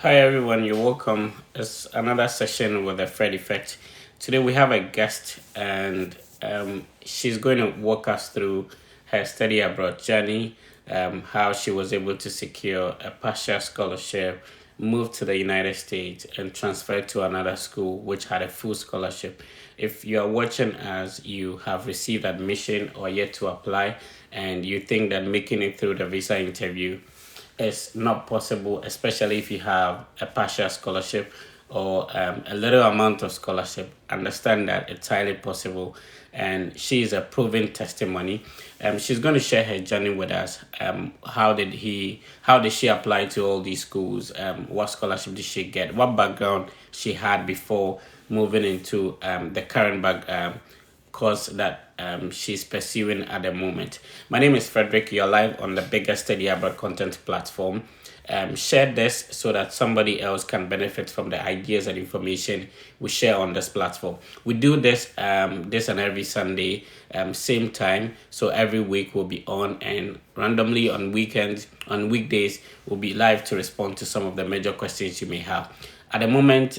Hi everyone, you're welcome. It's another session with the Fred Effect. Today we have a guest and she's going to walk us through her study abroad journey, how she was able to secure a partial scholarship, move to the United States and transfer to another school which had a full scholarship. If you are watching as you have received admission or yet to apply and you think that making it through the visa interview is not possible, especially if you have a partial scholarship or a little amount of scholarship. Understand that it's highly possible, and she is a proven testimony. She's going to share her journey with us. How did she apply to all these schools? What scholarship did she get? What background she had before moving into the current course that she's pursuing at the moment. My name is Frederick. You're live on the biggest study abroad content platform. Share this so that somebody else can benefit from the ideas and information we share on this platform. We do this this and every Sunday, same time. So every week we'll be on, and randomly on weekends, on weekdays, we'll be live to respond to some of the major questions you may have. At the moment,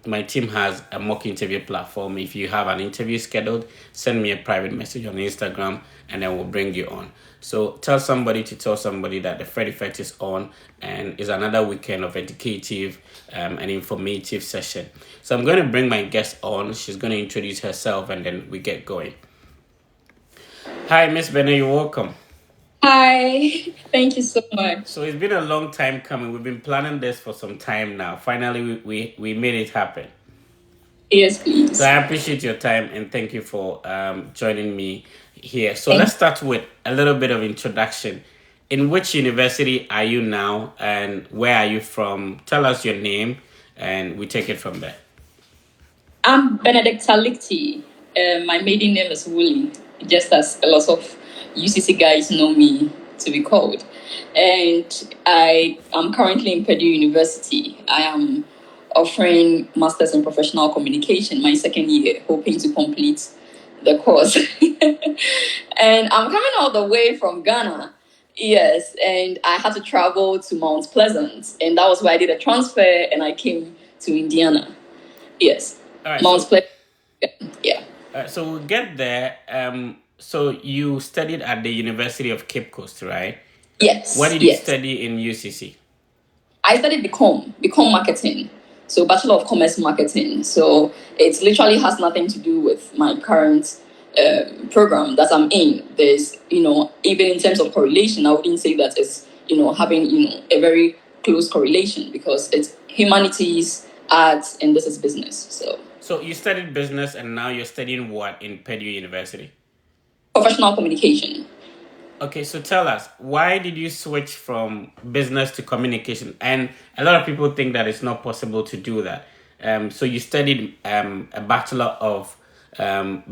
my team has a mock interview platform. If you have an interview scheduled, send me a private message on Instagram and then we'll bring you on. So tell somebody to tell somebody that the Fred Effect is on and is another weekend of educative and informative session. So I'm going to bring my guest on. She's going to introduce herself and then we get going. Hi, Miss Bennett, you're welcome. Hi, thank you so much. So it's been a long time coming. We've been planning this for some time now. Finally, we made it happen. Yes, So please. I appreciate your time and thank you for joining me here. So Thank let's start with a little bit of introduction. In which university are you now and where are you from? Tell us your name and we take it from there. I'm Benedicta Lichty. My maiden name is Wooly, just as a lot of UCC guys know me to be called. And I am currently in Purdue University. I am offering Masters in Professional Communication, my second year, hoping to complete the course. And I'm coming all the way from Ghana. Yes, and I had to travel to Mount Pleasant, and that was where I did a transfer and I came to Indiana. Yes, All right, Mount so Pleasant. Yeah. we'll get there. So you studied at the University of Cape Coast, right? What Yes, did you yes. study in UCC? I studied become marketing. So Bachelor of Commerce marketing. So it literally has nothing to do with my current program that I'm in. There's, even in terms of correlation, I wouldn't say that it's, having, a very close correlation because it's humanities, arts, and this is business. So So you studied business and now you're studying what in Purdue University? professional communication. Okay, so tell us, why did you switch from business to communication? And a lot of people think that it's not possible to do that. So you studied a Bachelor of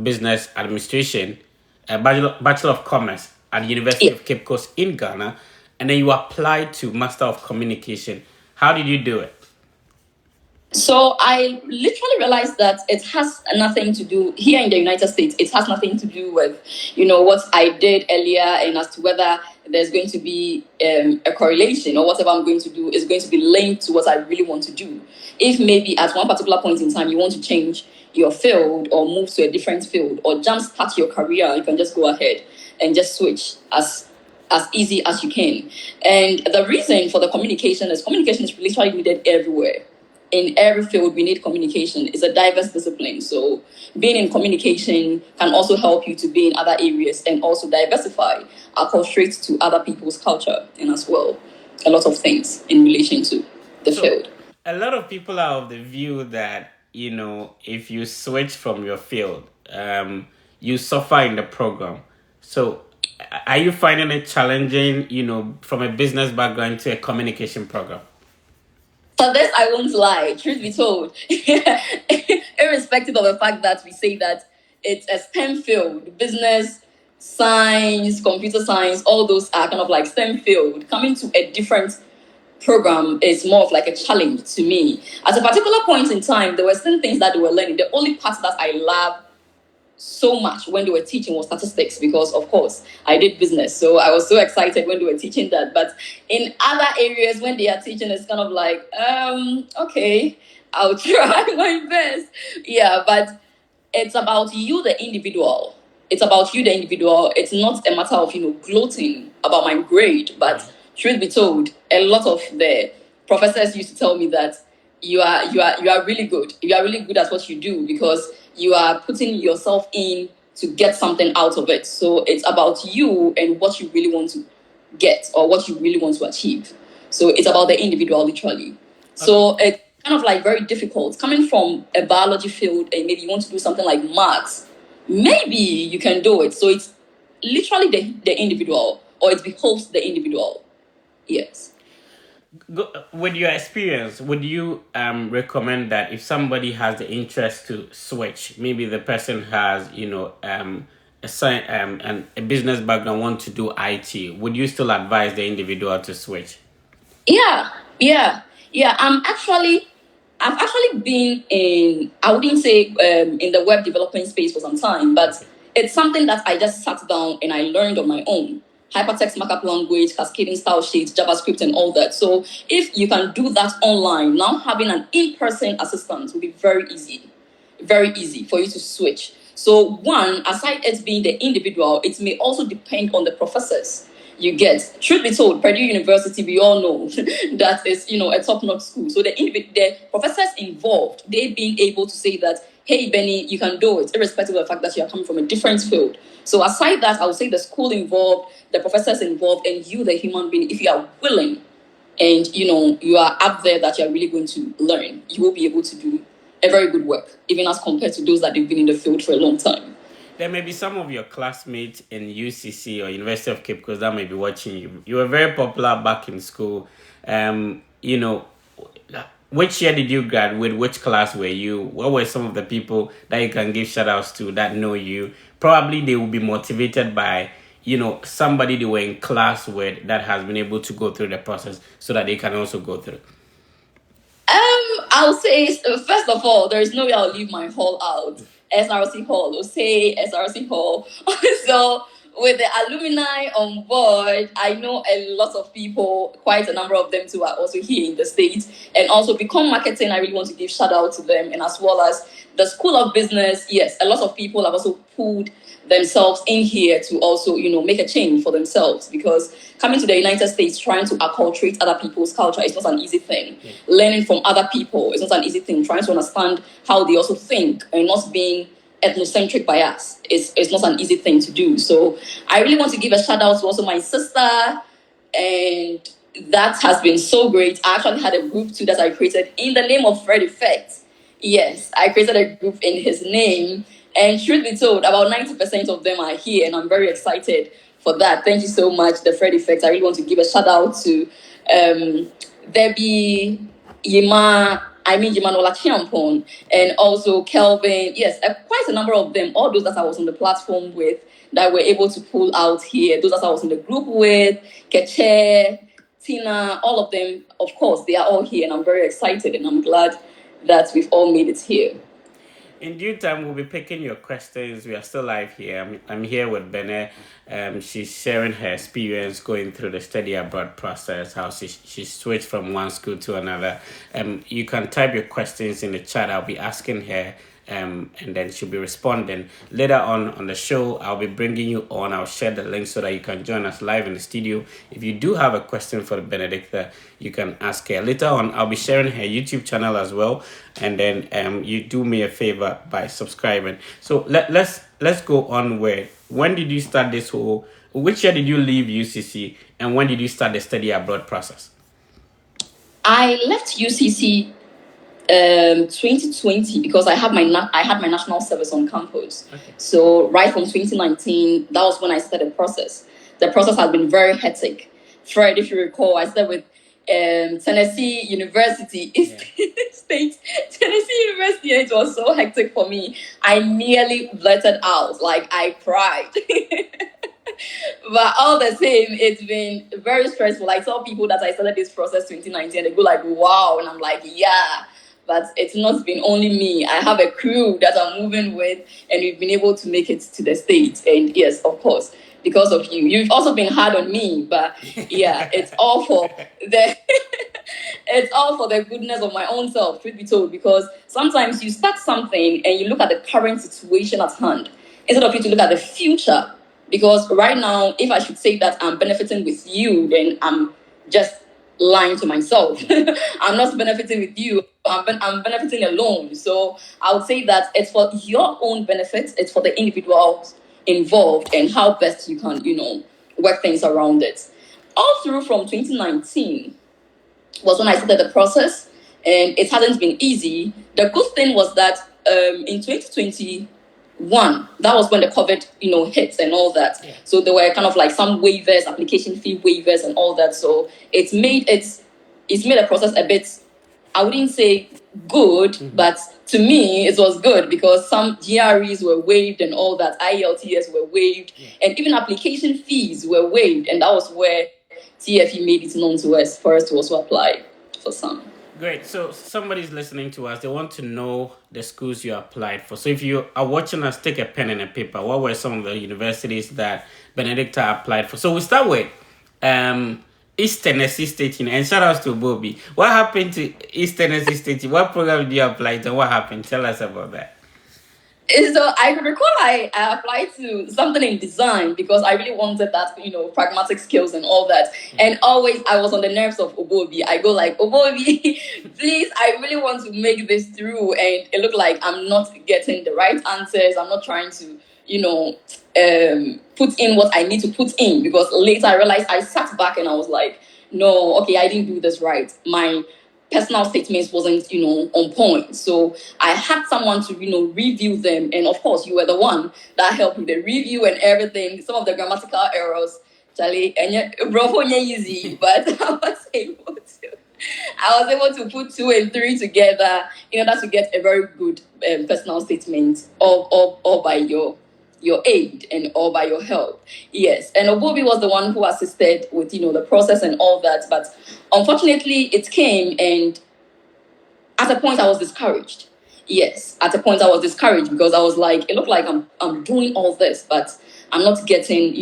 Business Administration, a Bachelor of Commerce at the University Yeah. of Cape Coast in Ghana, and then you applied to Master of Communication. How did you do it? So I literally realized that it has nothing to do here in the United States. It has nothing to do with, what I did earlier, and as to whether there's going to be a correlation or whatever I'm going to do is going to be linked to what I really want to do. If maybe at one particular point in time you want to change your field or move to a different field or jumpstart your career, you can just go ahead and just switch as easy as you can. And the reason for the communication is literally needed everywhere. In every field, we need communication. It's a diverse discipline. So being in communication can also help you to be in other areas and also diversify, acculturate to other people's culture and as well a lot of things in relation to the So field. a lot of people are of the view that, if you switch from your field, you suffer in the program. So are you finding it challenging, from a business background to a communication program? So this I won't lie, truth be told, irrespective of the fact that we say that it's a STEM field, business, science, computer science, all those are kind of like STEM field. Coming to a different program is more of like a challenge to me. At a particular point in time, there were certain things that they were learning. The only part that I love so much when they were teaching was statistics, because of course I did business, so I was so excited when they were teaching that. But in other areas, when they are teaching, it's kind of like, okay, I'll try my best. Yeah, but it's about you, the individual. It's about you, the individual. It's not a matter of, gloating about my grade. But truth be told, a lot of the professors used to tell me that you are really good. You are really good at what you do, because you are putting yourself in to get something out of it. So it's about you and what you really want to get, or what you really want to achieve. So it's about the individual, literally. So it's kind of like very difficult coming from a biology field, and maybe you want to do something like maths. Maybe you can do it. So it's literally the individual, or it behoves the individual. Yes. With your experience, would you recommend that if somebody has the interest to switch, maybe the person has, a business background, want to do IT, would you still advise the individual to switch? Yeah, yeah, yeah. I've actually been in, I wouldn't say in the web development space for some time, but it's something that I just sat down and I learned on my own. Hypertext markup language, cascading style sheets, JavaScript, and all that. So if you can do that online, now having an in-person assistant will be very easy for you to switch. So one, aside it being the individual, it may also depend on the professors you get. Truth be told, Purdue University, we all know that is, a top-notch school. So the professors involved, they being able to say that, hey, Benny, you can do it, irrespective of the fact that you are coming from a different field. So aside that, I would say the school involved, the professors involved, and you, the human being, if you are willing and, you are up there that you are really going to learn, you will be able to do a very good work, even as compared to those that they've been in the field for a long time. There may be some of your classmates in UCC or University of Cape Coast that may be watching you. You were very popular back in school. You know, which year did you graduate? Which class were you? What were some of the people that you can give shout outs to that know you? Probably they will be motivated by, somebody they were in class with that has been able to go through the process so that they can also go through. I'll say, first of all, there is no way I'll leave my hall out. SRC Hall, we'll say SRC Hall. So, with the alumni on board, I know a lot of people, quite a number of them too, are also here in the States. And also, Become Marketing, I really want to give shout out to them. And as well as the School of Business, yes, a lot of people have also pulled themselves in here to also, make a change for themselves, because coming to the United States trying to acculturate other people's culture is not an easy thing. Yeah. Learning from other people is not an easy thing. Trying to understand how they also think and not being ethnocentric bias is not an easy thing to do. So I really want to give a shout out to also my sister, and that has been so great. I actually had a group too that I created in the name of Fred Effect. Yes, I created a group in his name. And truth be told, about 90% of them are here, and I'm very excited for that. Thank you so much, the Fred Effect. I really want to give a shout out to Debbie, Yima Nola Chiampon, and also Kelvin. Yes, quite a number of them, all those that I was on the platform with, that were able to pull out here. Those that I was in the group with, Keche, Tina, all of them, of course, they are all here, and I'm very excited, and I'm glad that we've all made it here. In due time, we'll be picking your questions. We are still live here. I'm here with Bene. She's sharing her experience going through the study abroad process, how she switched from one school to another. You can type your questions in the chat. I'll be asking her, and then she'll be responding. Later on the show, I'll be bringing you on. I'll share the link so that you can join us live in the studio. If you do have a question for Benedicta, you can ask her. Later on, I'll be sharing her YouTube channel as well. And then you do me a favor by subscribing. So let's go on with, when did you start this whole, which year did you leave UCC, and when did you start the study abroad process? I left UCC 2020 because I had my national service on campus. Okay. So right from 2019, that was when I started the process. The process has been very hectic. Fred, if you recall, I started with Tennessee University, State Tennessee University, and it was so hectic for me. I nearly blurted out, like I cried. But all the same, it's been very stressful. I tell people that I started this process 2019, and they go like, wow, and I'm like, yeah. but it's not been only me. I have a crew that I'm moving with, and we've been able to make it to the States. And yes, of course, because of you. You've also been hard on me, but yeah, it's all for the it's all for the goodness of my own self, truth be told, because sometimes you start something and you look at the current situation at hand instead of you to look at the future. Because right now, if I should say that I'm benefiting with you, then I'm just lying to myself. I'm not benefiting with you. I'm benefiting alone. So I would say that it's for your own benefit. It's for the individuals involved and how best you can, work things around it. All through from 2019 was when I started the process, and it hasn't been easy. The good thing was that in 2021, that was when the COVID, hits and all that. Yeah. So there were kind of like some waivers, application fee waivers, and all that. So it's made the process a bit, I wouldn't say good, but to me it was good because some GREs were waived and all that. IELTS were waived, and even application fees were waived, and that was where TFE made it known to us for us to also apply for some. Great. So somebody's listening to us. They want to know the schools you applied for. So if you are watching us, take a pen and a paper. What were some of the universities that Benedicta applied for? So we start with East Tennessee State. And shout out to Bobby. What happened to East Tennessee State? What program did you apply to? What happened? Tell us about that. So I recall I applied to something in design because I really wanted that, pragmatic skills and all that. And always I was on the nerves of Obobi. I go like, Obobi, please, I really want to make this through. And it looked like I'm not getting the right answers. I'm not trying to, put in what I need to put in, because later I realized I sat back and I was like, no, okay, I didn't do this right. My personal statements wasn't, on point. So I had someone to, review them. And of course, you were the one that helped with the review and everything. Some of the grammatical errors, Charlie, and bro, easy, but I was able to put 2 and 3 together in order to get a very good personal statement all by your aid and all by your help. Yes. And Obobi was the one who assisted with, the process and all that. But unfortunately, it came, and at a point I was discouraged. Yes. At a point I was discouraged because I was like, it looked like I'm doing all this, but I'm not getting,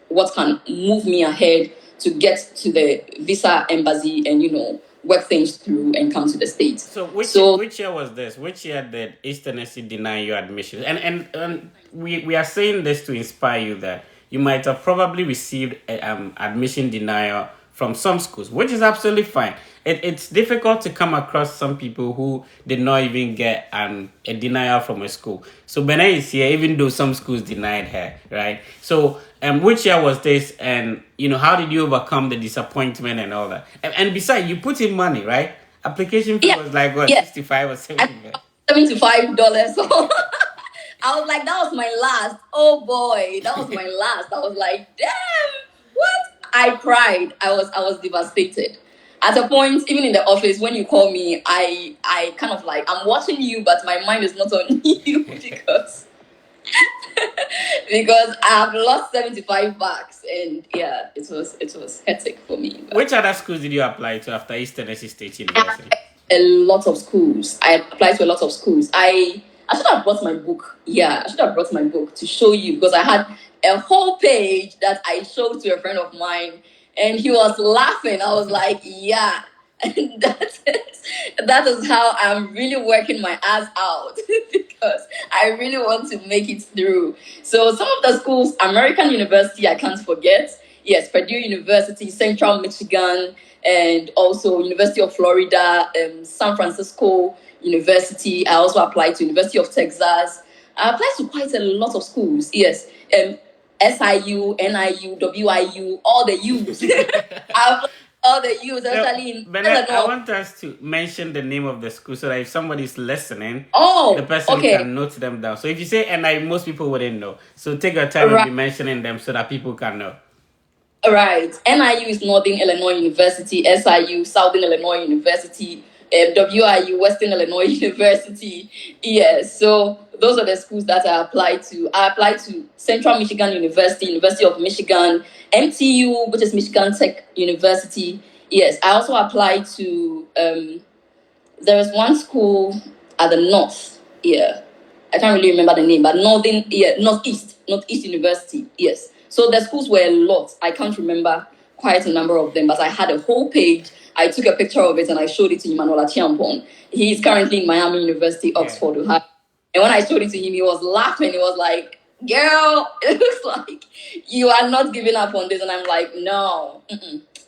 what can move me ahead to get to the visa embassy and, work things through and come to the States. So which year was this? Which year did East Tennessee deny your admission? And we are saying this to inspire you that you might have probably received admission denial from some schools, which is absolutely fine. It's difficult to come across some people who did not even get a denial from a school. So Benet is here, even though some schools denied her, right? So which year was this? And, how did you overcome the disappointment and all that? And besides, you put in money, right? Application fee was like, what, 65 or 70? $75. So I was like, that was my last. Oh boy, that was my last. I was like, damn, what? I cried. I was devastated. At a point, even in the office, when you call me, I kind of like, I'm watching you, but my mind is not on you because I've lost $75, and yeah, it was hectic for me. But which other schools did you apply to after East Tennessee State University? A lot of schools. I applied to a lot of schools. I should have brought my book. Yeah, I should have brought my book to show you, because I had a whole page that I showed to a friend of mine, and he was laughing. I was like, yeah. And that is how I'm really working my ass out because I really want to make it through. So some of the schools, American University, I can't forget. Yes, Purdue University, Central Michigan, and also University of Florida, San Francisco University. I also applied to University of Texas. I applied to quite a lot of schools. Yes, SIU, NIU, WIU, all the U's. All the U's, especially in Benet, I want us to mention the name of the school so that if somebody's listening, the person can note them down. So if you say NIU, most people wouldn't know. So take your time and be mentioning them so that people can know. Right. NIU is Northern Illinois University, SIU, Southern Illinois University, WIU, Western Illinois University. Yes, so those are the schools that I applied to. I applied to Central Michigan University, University of Michigan, MTU, which is Michigan Tech University. Yes, I also applied to there is one school at the north. Yeah, I can't really remember the name, but Northeast University. Yes. So the schools were a lot. I can't remember quite a number of them, but I had a whole page. I took a picture of it and I showed it to Emmanuel Chiampon. He's currently in Miami University, Oxford, Ohio. And when I showed it to him, he was laughing. He was like, "Girl, it looks like you are not giving up on this." And I'm like, "No,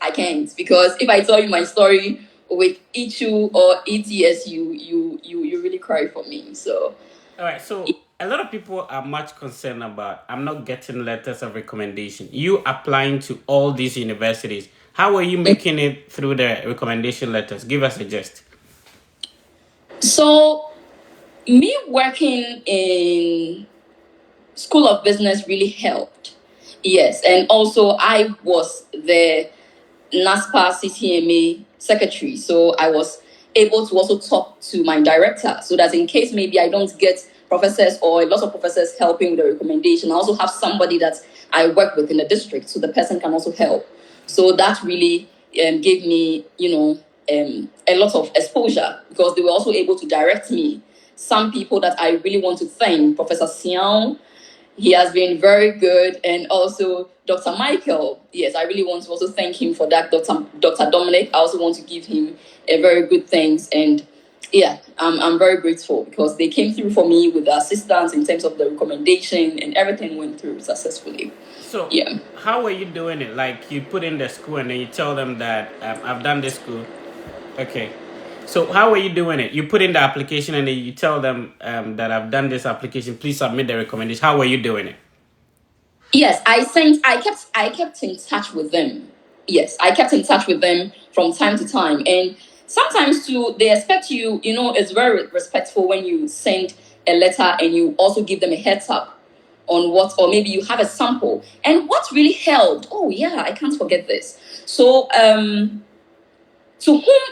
I can't, because if I tell you my story with ETU or ETSU, you really cry for me." So, All right, so a lot of people are much concerned about I'm not getting letters of recommendation. You applying to all these universities. How are you making it through the recommendation letters? Give us a gist. so me working in School of Business really helped. Yes, and also I was the NASPA CCMA secretary, so I was able to also talk to my director, so that in case maybe I don't get professors or a lot of professors helping with the recommendation, I also have somebody that I work with in the district, so the person can also help. So that really gave me, a lot of exposure, because they were also able to direct me. Some people that I really want to thank, Professor Sian, he has been very good, and also Dr. Michael. Yes, I really want to also thank him for that. Dr. Dominic, I also want to give him a very good thanks. And yeah, I'm very grateful, because they came through for me with the assistance in terms of the recommendation, and everything went through successfully. So, Yeah. how are you doing it? Like, you put in the school and then you tell them that I've done this school. Okay. So, how are you doing it? You put in the application and then you tell them that I've done this application. Please submit the recommendation. How are you doing it? Yes, I kept in touch with them. Yes, I kept in touch with them from time to time. And sometimes too, they expect you, it's very respectful when you send a letter and you also give them a heads up on what, or maybe you have a sample. And what really helped, oh yeah, I can't forget this. So to whom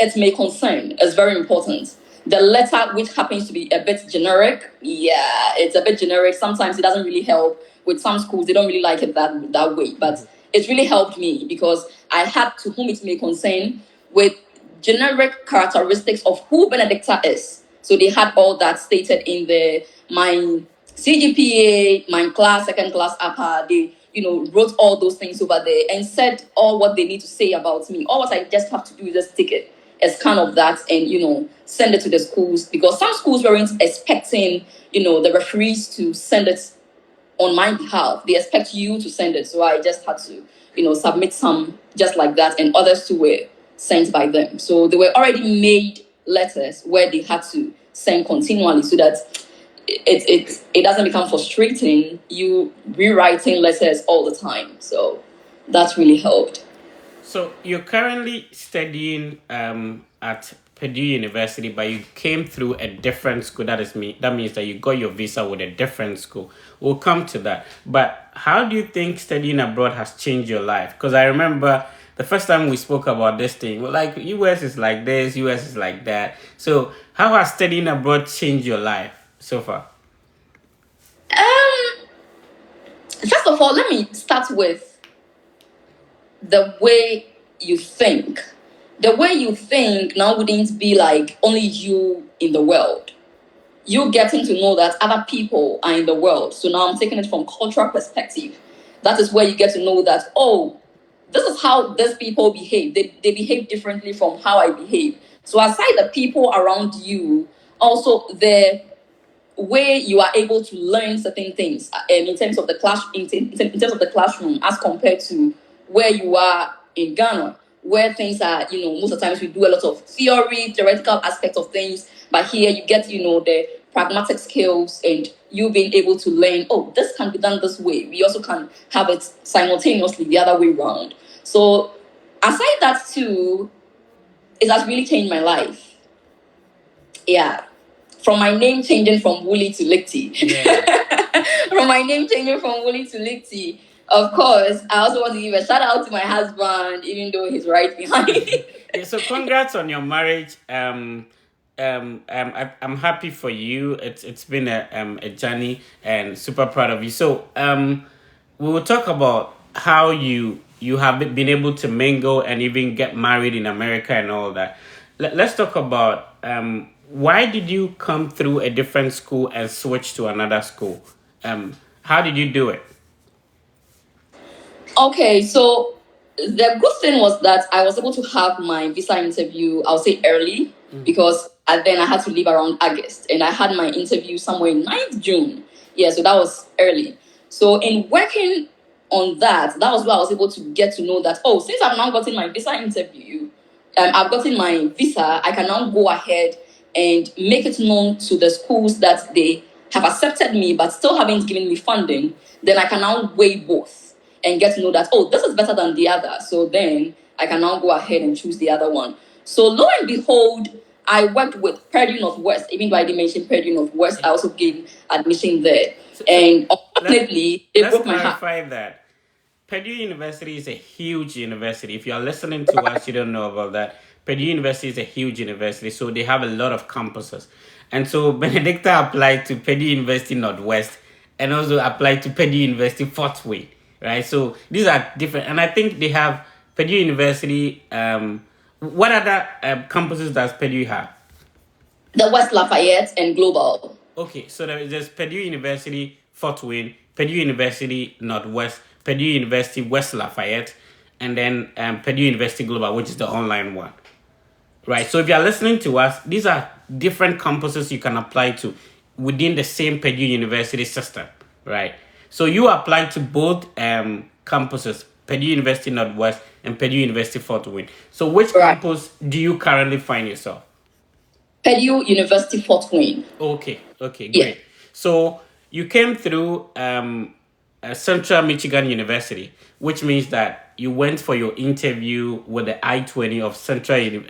it may concern is very important. The letter, which happens to be a bit generic, yeah, it's a bit generic. Sometimes it doesn't really help. With some schools, they don't really like it that way. But it really helped me, because I had to whom it may concern with generic characteristics of who Benedicta is. So they had all that stated in my CGPA, my class, second class upper. They wrote all those things over there and said all what they need to say about me. All what I just have to do is just take it as kind of that, and send it to the schools, because some schools weren't expecting the referees to send it on my behalf. They expect you to send it, so I just had to submit some just like that, and others too were sent by them. So they were already made letters where they had to send continually, so that it doesn't become frustrating, you rewriting letters all the time. So that really helped. So, you're currently studying at Purdue University, but you came through a different school. That means that you got your visa with a different school. We'll come to that. But how do you think studying abroad has changed your life? Because I remember the first time we spoke about this thing, well, like, US is like this, US is like that. So, how has studying abroad changed your life so far? Um, First of all, let me start with the way you think. The way you think now wouldn't be like only you in the world. You getting to know that other people are in the world. So now I'm taking it from cultural perspective. That is where you get to know that, oh, this is how these people behave. They behave differently from how I behave. So aside the people around you, also the way you are able to learn certain things in terms of the terms of the classroom, as compared to where you are in Ghana, where things are, most of the times we do a lot of theoretical aspects of things, but here you get, the pragmatic skills, and you being able to learn, oh, this can be done this way. We also can have it simultaneously the other way around. So aside that too, it has really changed my life. Yeah. From my name changing from Wooly to Lichty. Yeah. From my name changing from Wooly to Lichty. Of course, I also want to give a shout out to my husband, even though he's right behind. Yeah, so congrats on your marriage. I'm happy for you. It's been a journey, and super proud of you. So we will talk about how you have been able to mingle and even get married in America and all that. let's talk about why did you come through a different school and switch to another school? How did you do it? Okay, so the good thing was that I was able to have my visa interview, I'll say early, because then I had to leave around August, and I had my interview somewhere in 9th June. Yeah, so that was early. So in working on that, that was where I was able to get to know that, oh, since I've now gotten my visa interview, I've gotten my visa, I can now go ahead and make it known to the schools that they have accepted me but still haven't given me funding. Then I can now weigh both and get to know that, oh, this is better than the other. So then I can now go ahead and choose the other one. So lo and behold, I worked with Purdue Northwest. Even though I didn't mention Purdue Northwest, I also gained admission there. And unfortunately, it Let's broke my heart. clarify that. Purdue University is a huge university. If you are listening to us, you don't know about that. Purdue University is a huge university, so they have a lot of campuses. And so Benedicta applied to Purdue University Northwest and also applied to Purdue University Fort Wayne, right? So these are different. And I think they have Purdue University. What other campuses does Purdue have? The West Lafayette and Global. Okay, so there's Purdue University Fort Wayne, Purdue University Northwest, Purdue University West Lafayette, and then Purdue University Global, which is the online one. Right. So if you are listening to us, these are different campuses you can apply to within the same Purdue University system. Right. So you applied to both campuses, Purdue University Northwest and Purdue University Fort Wayne. So which campus do you currently find yourself? Purdue University Fort Wayne. Okay, great. Yeah. So you came through Central Michigan University, which means that you went for your interview with the I-20 of Central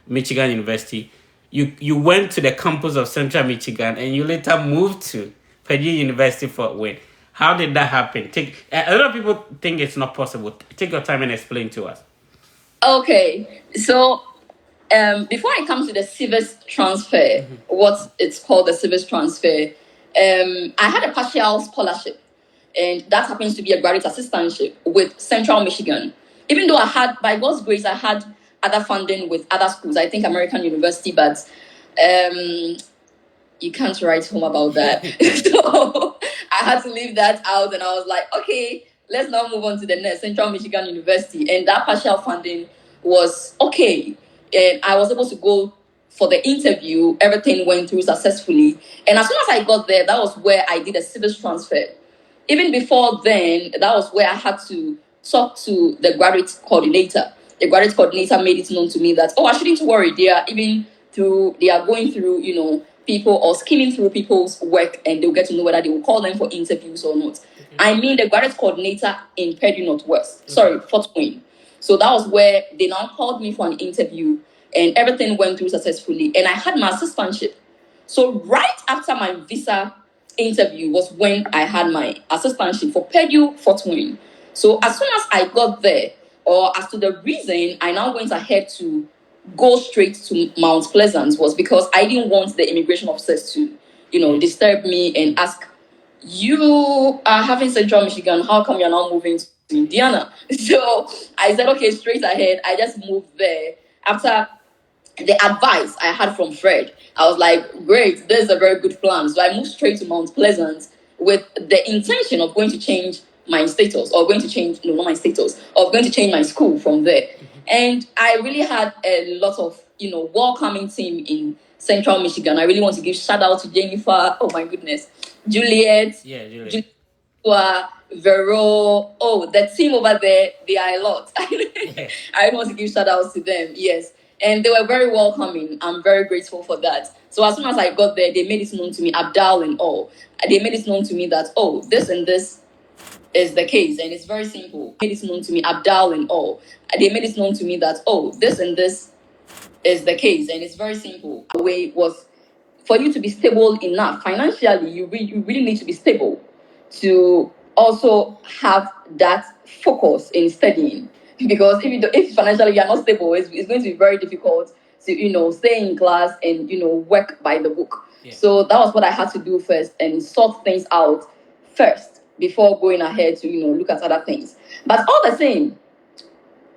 Michigan University. You went to the campus of Central Michigan, and you later moved to Purdue University Fort Wayne. How did that happen? A lot of people think it's not possible. Take your time and explain to us. Okay, so before I come to the civis transfer, what it's called the civis transfer, I had a partial scholarship, and that happens to be a graduate assistantship with Central Michigan. Even though I had, by God's grace, I had other funding with other schools, I think American University, but you can't write home about that. So I had to leave that out, and I was like, okay, let's now move on to the next, Central Michigan University. And that partial funding was okay. And I was able to go for the interview. Everything went through successfully. And as soon as I got there, that was where I did a civis transfer. Even before then, that was where I had to talk to the graduate coordinator. The graduate coordinator made it known to me that, oh, I shouldn't worry. They are going through, people or skimming through people's work, and they'll get to know whether they will call them for interviews or not. I mean, the graduate coordinator in Purdue Northwest, Fort Wayne. So that was where they now called me for an interview, and everything went through successfully. And I had my assistantship. So right after my visa interview was when I had my assistantship for Purdue Fort Wayne. So as soon as I got there, or as to the reason I now went ahead to go straight to Mount Pleasant, was because I didn't want the immigration officers to, disturb me and ask, you are having Central Michigan, how come you're now moving to Indiana? So I said, okay, straight ahead. I just moved there. After the advice I had from Fred, I was like, great, this is a very good plan. So I moved straight to Mount Pleasant with the intention of going to change my status, or going to change, no, not my status, of going to change my school from there. And I really had a lot of, welcoming team in Central Michigan. I really want to give shout out to Jennifer. Oh my goodness. Juliet. Yeah, Juliet. Vero. Oh, the team over there, they are a lot. I want to give shout outs to them. Yes. And they were very welcoming. I'm very grateful for that. So as soon as I got there, they made it known to me, Abdal and all. They made it known to me that, oh, this and this is the case, and it's very simple. Made it known to me, Abdal and all. They made it known to me that, oh, this and this is the case, and it's very simple. The way was for you to be stable enough financially. You really need to be stable to also have that focus in studying. Because if financially you're not stable, it's going to be very difficult to stay in class and work by the book. Yeah. So that was what I had to do first, and sort things out first before going ahead to look at other things. But all the same,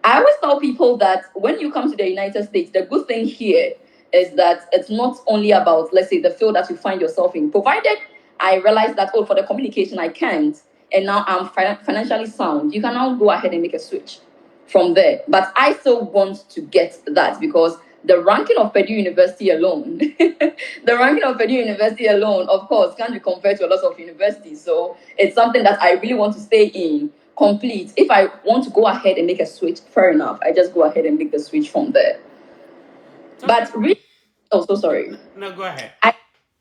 I always tell people that when you come to the United States, the good thing here is that it's not only about, let's say, the field that you find yourself in. Provided I realize that, oh, for the communication, I can't, and now I'm financially sound, you can now go ahead and make a switch from there. But I still want to get that because the ranking of Purdue University alone, the ranking of Purdue University alone, of course, can't be compared to a lot of universities. So it's something that I really want to stay in complete. If I want to go ahead and make a switch, fair enough. I just go ahead and make the switch from there. But really, oh, so sorry. No, go ahead.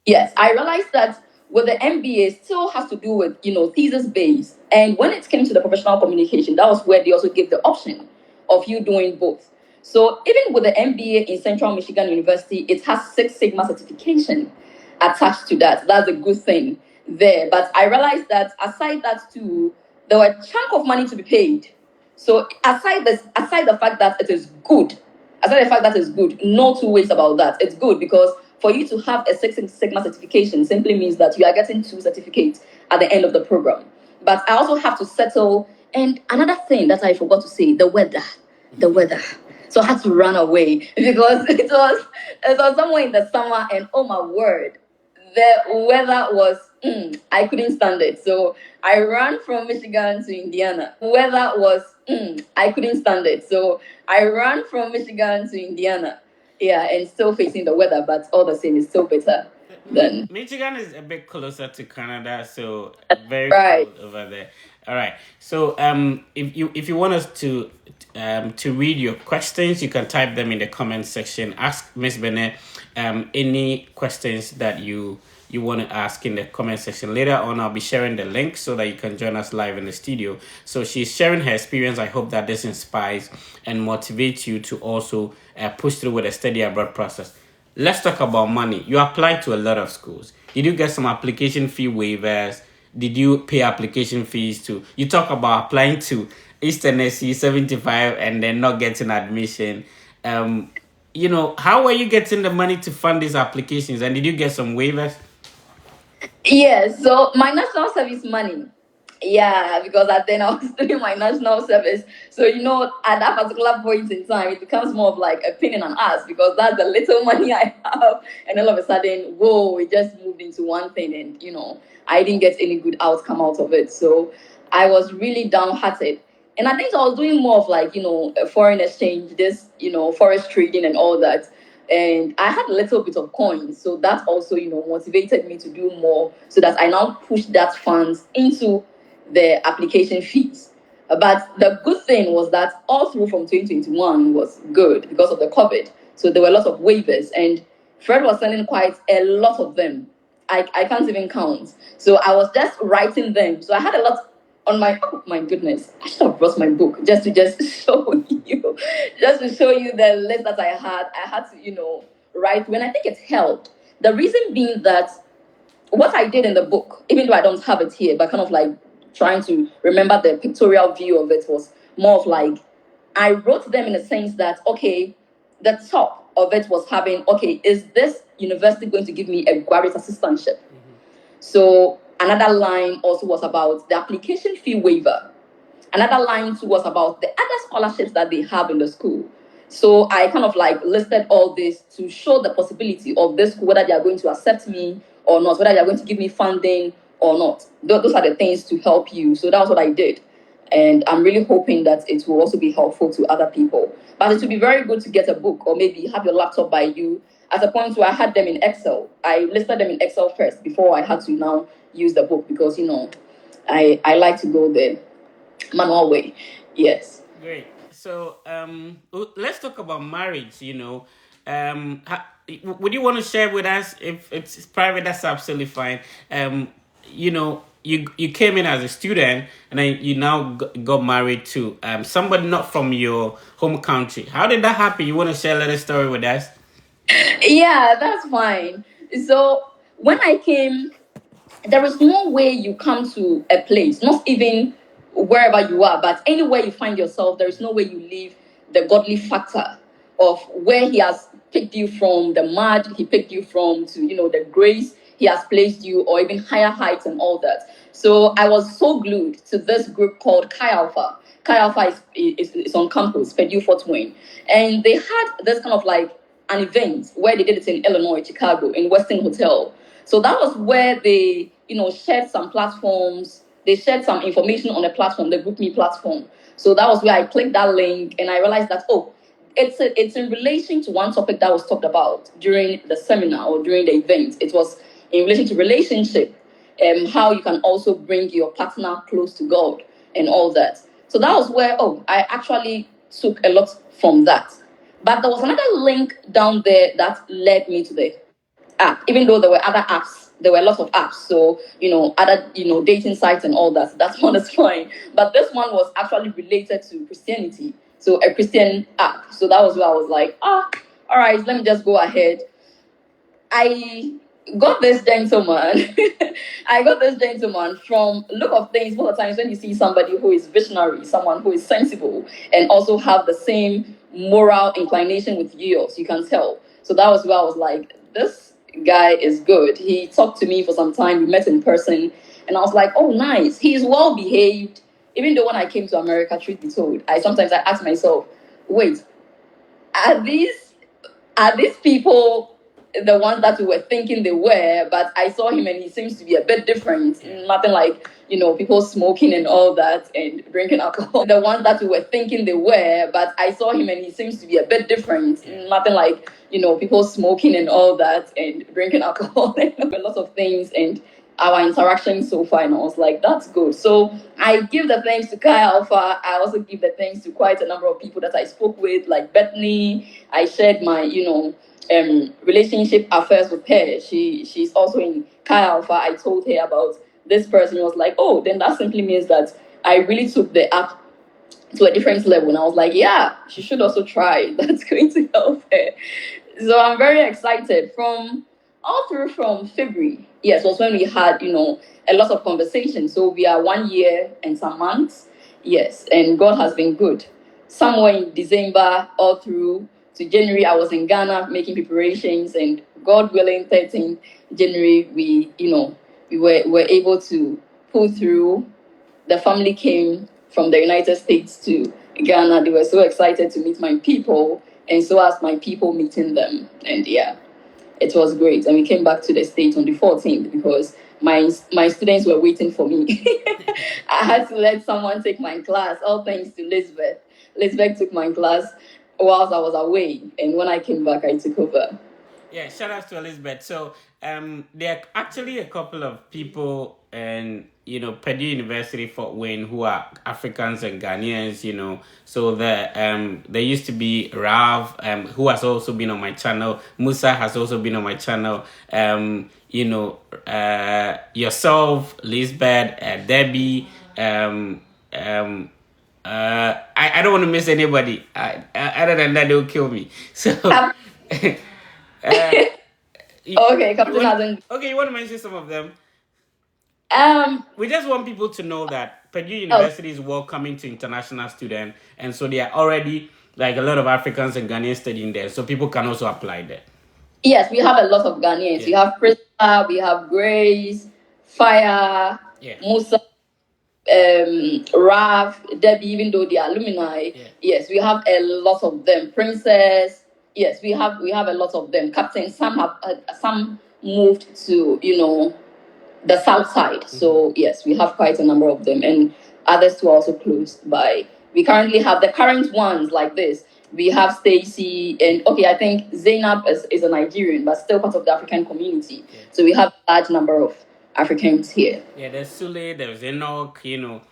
Yes, I realized that with the MBA still has to do with, thesis based. And when it came to the professional communication, that was where they also gave the option of you doing both. So even with the MBA in Central Michigan University, it has Six Sigma certification attached to that. That's a good thing there. But I realized that aside that too, there were a chunk of money to be paid. So aside the fact that it is good, aside the fact that it's good, no two ways about that. It's good because for you to have a Six Sigma certification simply means that you are getting two certificates at the end of the program. But I also have to settle. And another thing that I forgot to say, the weather. The weather. So I had to run away because it was somewhere in the summer, and oh my word, the weather was I couldn't stand it. So I ran from Michigan to Indiana. Weather was I couldn't stand it. So I ran from Michigan to Indiana. Yeah, and still facing the weather, but all the same, it's still better than Michigan is a bit closer to Canada, so very right. cold over there. All right. So if you want us to read your questions, you can type them in the comment section. Ask Miss Bennett any questions that you want to ask in the comment section. Later on, I'll be sharing the link so that you can join us live in the studio. So she's sharing her experience. I hope that this inspires and motivates you to also push through with the study abroad process. Let's talk about money. You applied to a lot of schools. Did you get some application fee waivers? Did you pay application fees to? You talk about applying to Eastern SC 75 and then not getting admission. How were you getting the money to fund these applications? And did you get some waivers? Yes, so my national service money. Yeah, because at then I was doing my national service. So, at that particular point in time, it becomes more of like a pain in an ass because that's the little money I have. And all of a sudden, whoa, it just moved into one thing. And, I didn't get any good outcome out of it. So I was really downhearted. And I think I was doing more of like, a foreign exchange, this, forex trading and all that. And I had a little bit of coins. So that also, motivated me to do more so that I now push that funds into the application fees. But the good thing was that all through from 2021 was good because of the COVID. So there were a lot of waivers, and Fred was sending quite a lot of them. I can't even count. So I was just writing them. So I had a lot on my, oh my goodness, I should have brought my book just to show you, just to show you the list that I had. I had to, write when I think it helped. The reason being that what I did in the book, even though I don't have it here, but kind of like trying to remember the pictorial view of it was more of like I wrote them in a sense that okay, the top of it was having okay, is this university going to give me a graduate assistantship? So another line also was about the application fee waiver. Another line too was about the other scholarships that they have in the school. So I kind of like listed all this to show the possibility of this school, whether they are going to accept me or not, whether they are going to give me funding or not. Those are the things to help you. So that was what I did. And I'm really hoping that it will also be helpful to other people. But it would be very good to get a book or maybe have your laptop by you. At a point where I had them in Excel, I listed them in Excel first before I had to now use the book because, I like to go the manual way. Yes. Great. So let's talk about marriage. Would you want to share with us if it's private? That's absolutely fine. You came in as a student and then you now got married to somebody not from your home country. How did that happen? You want to share a little story with us? Yeah, that's fine. So when I came, there is no way you come to a place, not even wherever you are, but anywhere you find yourself, there is no way you leave the godly factor of where he has picked you from, the mud he picked you from, to the grace he has placed you, or even higher heights and all that. So I was so glued to this group called Chi Alpha. Chi Alpha is on campus, Purdue Fort Wayne, and they had this kind of like an event where they did it in Illinois, Chicago, in Westin Hotel. So that was where they, shared some platforms. They shared some information on the platform, the GroupMe platform. So that was where I clicked that link and I realized that, it's in relation to one topic that was talked about during the seminar or during the event. It was in relation to relationship, how you can also bring your partner close to God and all that. So that was where, I actually took a lot from that. But there was another link down there that led me to the app, even though there were other apps. There were lots of apps. So, other, dating sites and all that. That one is fine. But this one was actually related to Christianity. So a Christian app. So that was where I was like, all right, let me just go ahead. I got this gentleman. I got this gentleman from look of things. Most of the times when you see somebody who is visionary, someone who is sensible, and also have the same moral inclination with yours, you can tell. So that was where I was like, this guy is good. He talked to me for some time. We met in person, and I was like, oh, nice. He's well behaved. Even though when I came to America, truth be told, I ask myself, wait, are these people the ones that we were thinking they were? But I saw him and he seems to be a bit different. Nothing like, people smoking and all that and drinking alcohol. The ones that we were thinking they were, but I saw him and he seems to be a bit different. Nothing like, people smoking and all that and drinking alcohol. A lot of things and our interaction so far, and I was like, that's good. So I give the thanks to Chi Alpha. I also give the thanks to quite a number of people that I spoke with, like Bethany. I shared my, relationship affairs with her. She's also in Chi Alpha. I told her about this person. She was like, oh, then that simply means that I really took the app to a different level. And I was like, yeah, she should also try. That's going to help her. So I'm very excited. All through from February, yes, was when we had, a lot of conversations. So we are 1 year and some months. Yes, and God has been good. Somewhere in December, all through to January, I was in Ghana making preparations, and God willing, 13th January, we were able to pull through. The family came from the United States to Ghana. They were so excited to meet my people, and so as my people meeting them. And yeah, it was great. And we came back to the States on the 14th because my students were waiting for me. I had to let someone take my class, all thanks to Lisbeth. Lisbeth took my class whilst I was away, and when I came back, I took over. Yeah, shout out to Elizabeth. So there are actually a couple of people in Purdue University Fort Wayne who are Africans and Ghanaians. So there used to be Rav, who has also been on my channel. Musa has also been on my channel. Yourself, Lisbeth, Debbie. I don't want to miss anybody. Other than that, they'll kill me. So. Okay, Captain Adam. Okay, you want to mention some of them? We just want people to know that Purdue University is welcoming to international students, and so there are already like a lot of Africans and Ghanaians studying there, so people can also apply there. Yes, we have a lot of Ghanaians. We have Priscilla, we have Grace, Fire, Musa, Raf, Debbie, even though they are alumni. Yes, we have a lot of them. Princess. Yes, we have a lot of them. Captain, some moved to the south side. Mm-hmm. So yes, we have quite a number of them, and others too are also close by. We currently have the current ones like this. We have Stacy, and I think Zainab is a Nigerian, but still part of the African community. Yeah. So we have a large number of Africans here. Yeah, there's Sule, there's Enoch,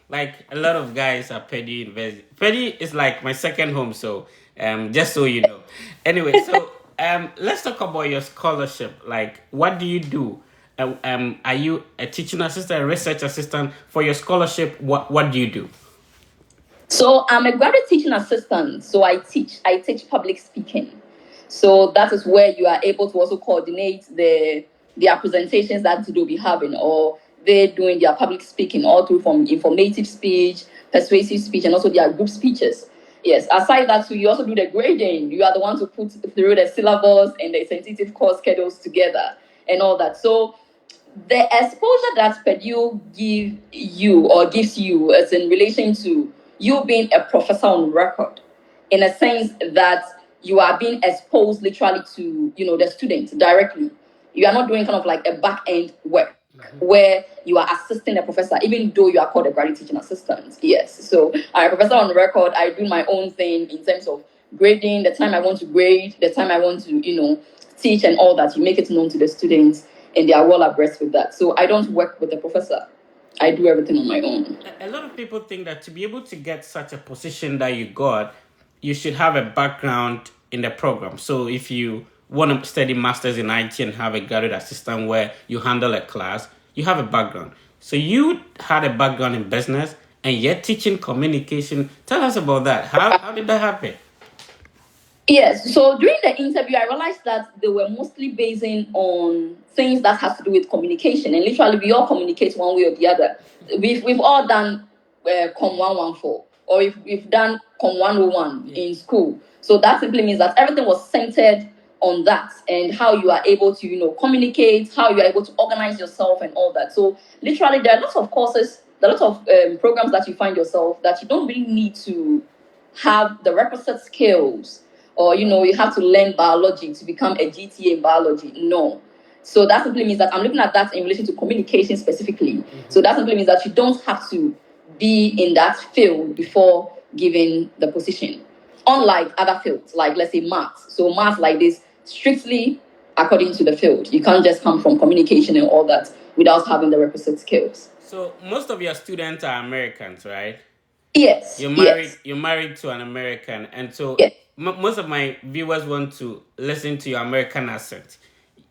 like a lot of guys at Purdue University. Purdue is like my second home, so just so you know. Anyway, so let's talk about your scholarship. Like, what do you do? Are you a teaching assistant, a research assistant? For your scholarship, what do you do? So I'm a graduate teaching assistant. So I teach public speaking. So that is where you are able to also coordinate their presentations that they'll be having, or they're doing their public speaking all through from informative speech, persuasive speech, and also their group speeches. Yes, aside that, you also do the grading. You are the one to put through the syllabus and the sensitive course schedules together and all that. So the exposure that Purdue gives you is in relation to you being a professor on record, in a sense that you are being exposed literally to, the students directly. You are not doing kind of like a back end work where you are assisting a professor, even though you are called a graduate teaching assistant. Yes. So I'm a professor on record. I do my own thing in terms of grading, the time I want to grade, the time I want to, teach and all that. You make it known to the students and they are well abreast with that. So I don't work with a professor. I do everything on my own. A lot of people think that to be able to get such a position that you got, you should have a background in the program. So if you want to study masters in IT and have a graduate assistant where you handle a class, you have a background. So you had a background in business and yet teaching communication. Tell us about that. How did that happen? Yes. So during the interview, I realized that they were mostly basing on things that has to do with communication, and literally we all communicate one way or the other. We've all done Com 114, or if we've done Com 101 in school. So that simply means that everything was centered on that and how you are able to, communicate, how you are able to organize yourself and all that. So literally, there are lots of courses, there are lots of programs that you find yourself that you don't really need to have the requisite skills, or you have to learn biology to become a GTA in biology. No. So that simply means that I'm looking at that in relation to communication specifically. So that simply means that you don't have to be in that field before giving the position, unlike other fields, like let's say maths. So maths like this, strictly according to the field. You can't just come from communication and all that without having the requisite skills. So most of your students are Americans, right? Yes. You're married. Yes. You're married to an American, and so Yes. Most of my viewers want to listen to your American accent.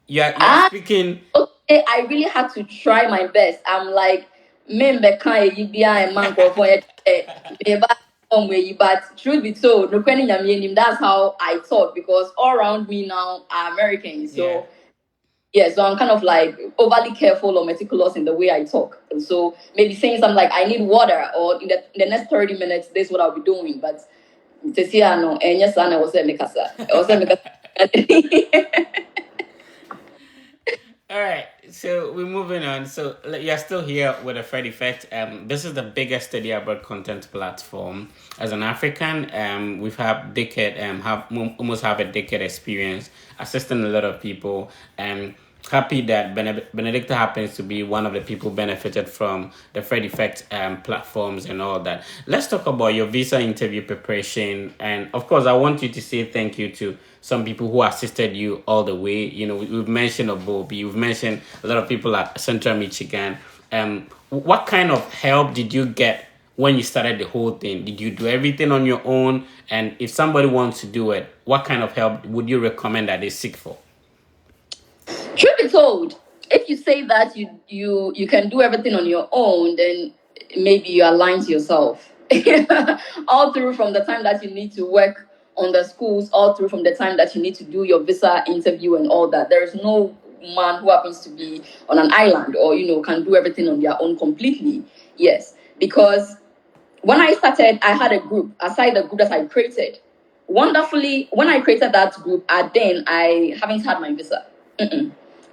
You're speaking. Okay, I really had to try my best. I'm like, member can you be a man go for it? But truth be told, that's how I thought, because all around me now are Americans. So so I'm kind of like overly careful or meticulous in the way I talk. So maybe saying something like I need water, or in the next 30 minutes, this is what I'll be doing. But to see, I know, and yes, I was a Mikasa. All right, so we're moving on. So you're still here with the Fred Effect. This is the biggest study abroad content platform. As an African, we've had almost have a decade experience assisting a lot of people. Happy that Benedicta happens to be one of the people benefited from the Fred Effect platforms and all that. Let's talk about your visa interview preparation. And of course, I want you to say thank you to some people who assisted you all the way. We've mentioned Obobi, we've mentioned a lot of people at Central Michigan. What kind of help did you get when you started the whole thing? Did you do everything on your own? And if somebody wants to do it, what kind of help would you recommend that they seek for? Truth be told, if you say that you can do everything on your own, then maybe you are lying to yourself. All through from the time that you need to work on the schools, all through from the time that you need to do your visa interview and all that, there is no man who happens to be on an island or can do everything on their own completely. Yes, because when I started, I had a group aside the group that I created. Wonderfully, when I created that group, I haven't had my visa.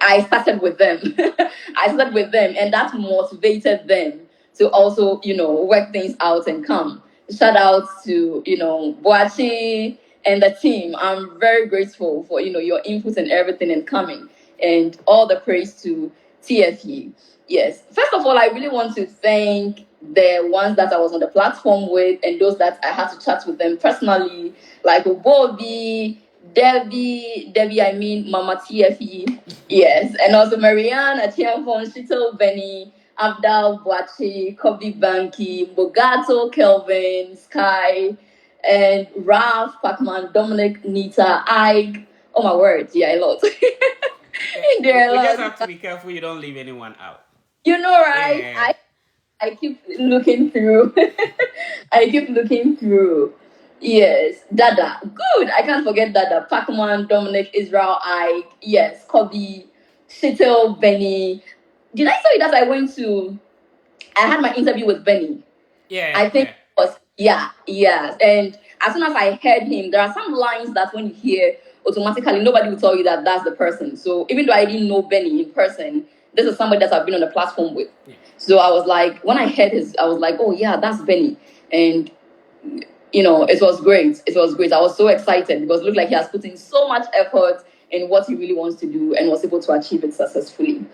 I started with them. And that motivated them to also, work things out and come. Shout out to, Boachi and the team. I'm very grateful for, your input and everything and coming. And all the praise to TFE. Yes. First of all, I really want to thank the ones that I was on the platform with and those that I had to chat with them personally, like Bobby, Debbie, I mean Mama TFE, yes, and also Marianne, Atienfon, Shito, Benny, Abdal, Boachi, Kobe Banki, Bogato, Kelvin, Sky, and Ralph, Pacman, Dominic, Nita, Ike. Oh my word, yeah, a lot. There are a lot. We just have to be careful you don't leave anyone out. Right? Yeah. I keep looking through. Yes, Dada. Good. I can't forget Dada. Pacman, Dominic, Israel, I. Yes, Kobe, Shittle, Benny. Did I tell you that I had my interview with Benny? Yeah. I think it was, yes. And as soon as I heard him, there are some lines that when you hear, automatically nobody will tell you that that's the person. So even though I didn't know Benny in person, this is somebody that I've been on the platform with. Yeah. So I was like, when I heard I was like, oh yeah, that's Benny. And it was great. It was great. I was so excited because it looked like he has put in so much effort in what he really wants to do and was able to achieve it successfully.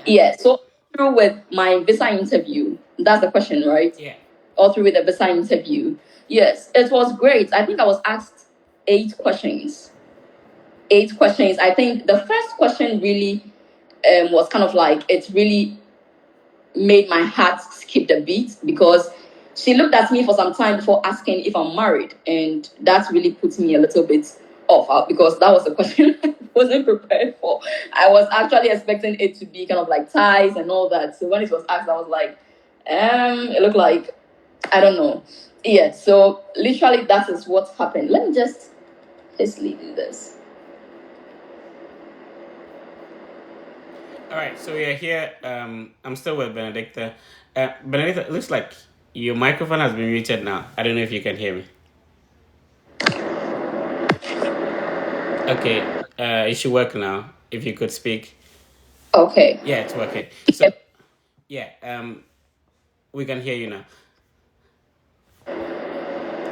Yeah. So through with my visa interview, that's the question, right? Yeah. All through with the visa interview. Yes, it was great. I think I was asked 8 questions. 8 questions. I think the first question really was kind of like it really made my heart skip a beat because she looked at me for some time before asking if I'm married, and that really put me a little bit off because that was a question I wasn't prepared for. I was actually expecting it to be kind of like ties and all that. So when it was asked, I was like, it looked like I don't know. Yeah, so literally that is what happened. Let me just hastily do this. All right, so we are here. I'm still with Benedicta. Benedicta, it looks like your microphone has been muted now. I don't know if you can hear me. Okay, it should work now. If you could speak. Okay. Yeah, it's working. So, yeah, we can hear you now.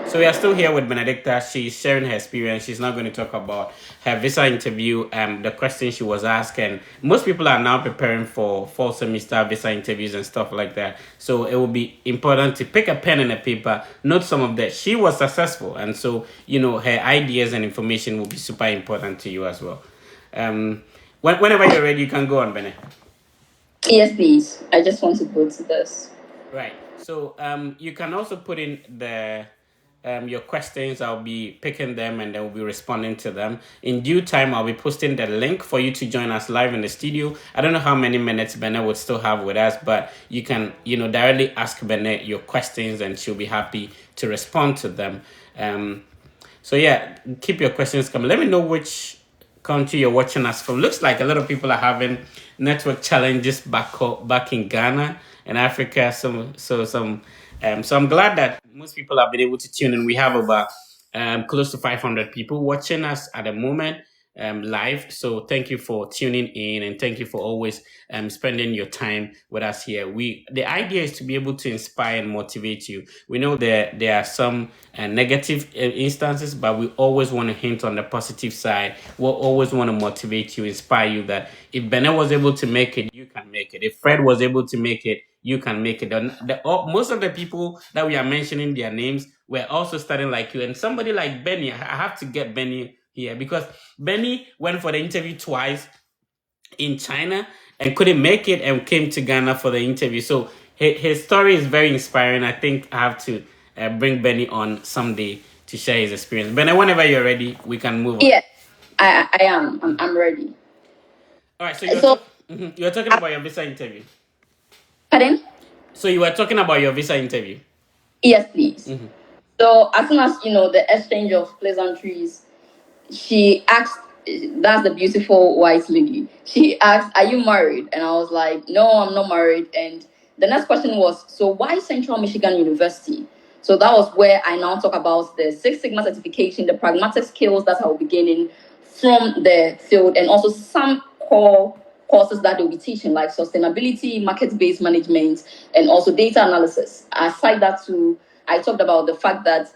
So we are still here with Benedicta. She's sharing her experience. She's now going to talk about her visa interview, the questions she was asked. And most people are now preparing for fall semester visa interviews and stuff like that. So it will be important to pick a pen and a paper, note some of that. She was successful. And so, her ideas and information will be super important to you as well. Whenever you're ready, you can go on, Bene. Yes, please. I just want to go to this. Right. So you can also put in your questions. I'll be picking them and then we'll be responding to them. In due time, I'll be posting the link for you to join us live in the studio. I don't know how many minutes Bennett would still have with us, but you can, directly ask Bennett your questions and she'll be happy to respond to them. So yeah, keep your questions coming. Let me know which country you're watching us from. Looks like a lot of people are having network challenges back in Ghana and Africa. So I'm glad that most people have been able to tune in. We have over close to 500 people watching us at the moment live. So thank you for tuning in and thank you for always spending your time with us here. The idea is to be able to inspire and motivate you. We know there are some negative instances, but we always want to hint on the positive side. We'll always want to motivate you, inspire you that if Benet was able to make it, you can make it. If Fred was able to make it, you can make it. Most of the people that we are mentioning their names were also starting like you. And somebody like Benny, I have to get Benny here because Benny went for the interview twice in China and couldn't make it and came to Ghana for the interview. So his story is very inspiring. I think I have to bring Benny on someday to share his experience. Benny, whenever you're ready, we can move on. Yes, I am. I'm ready. All right, so you're talking about your visa interview. Pardon? So you were talking about your visa interview. Yes, please. So as soon as the exchange of pleasantries, she asked. That's the beautiful white lady. She asked, "Are you married?" And I was like, "No, I'm not married." And the next question was, "So why Central Michigan University?" So that was where I now talk about the Six Sigma certification, the pragmatic skills that I will be gaining from the field, and also some core courses that they'll be teaching, like sustainability, market-based management, and also data analysis. Aside that, too, I talked about the fact that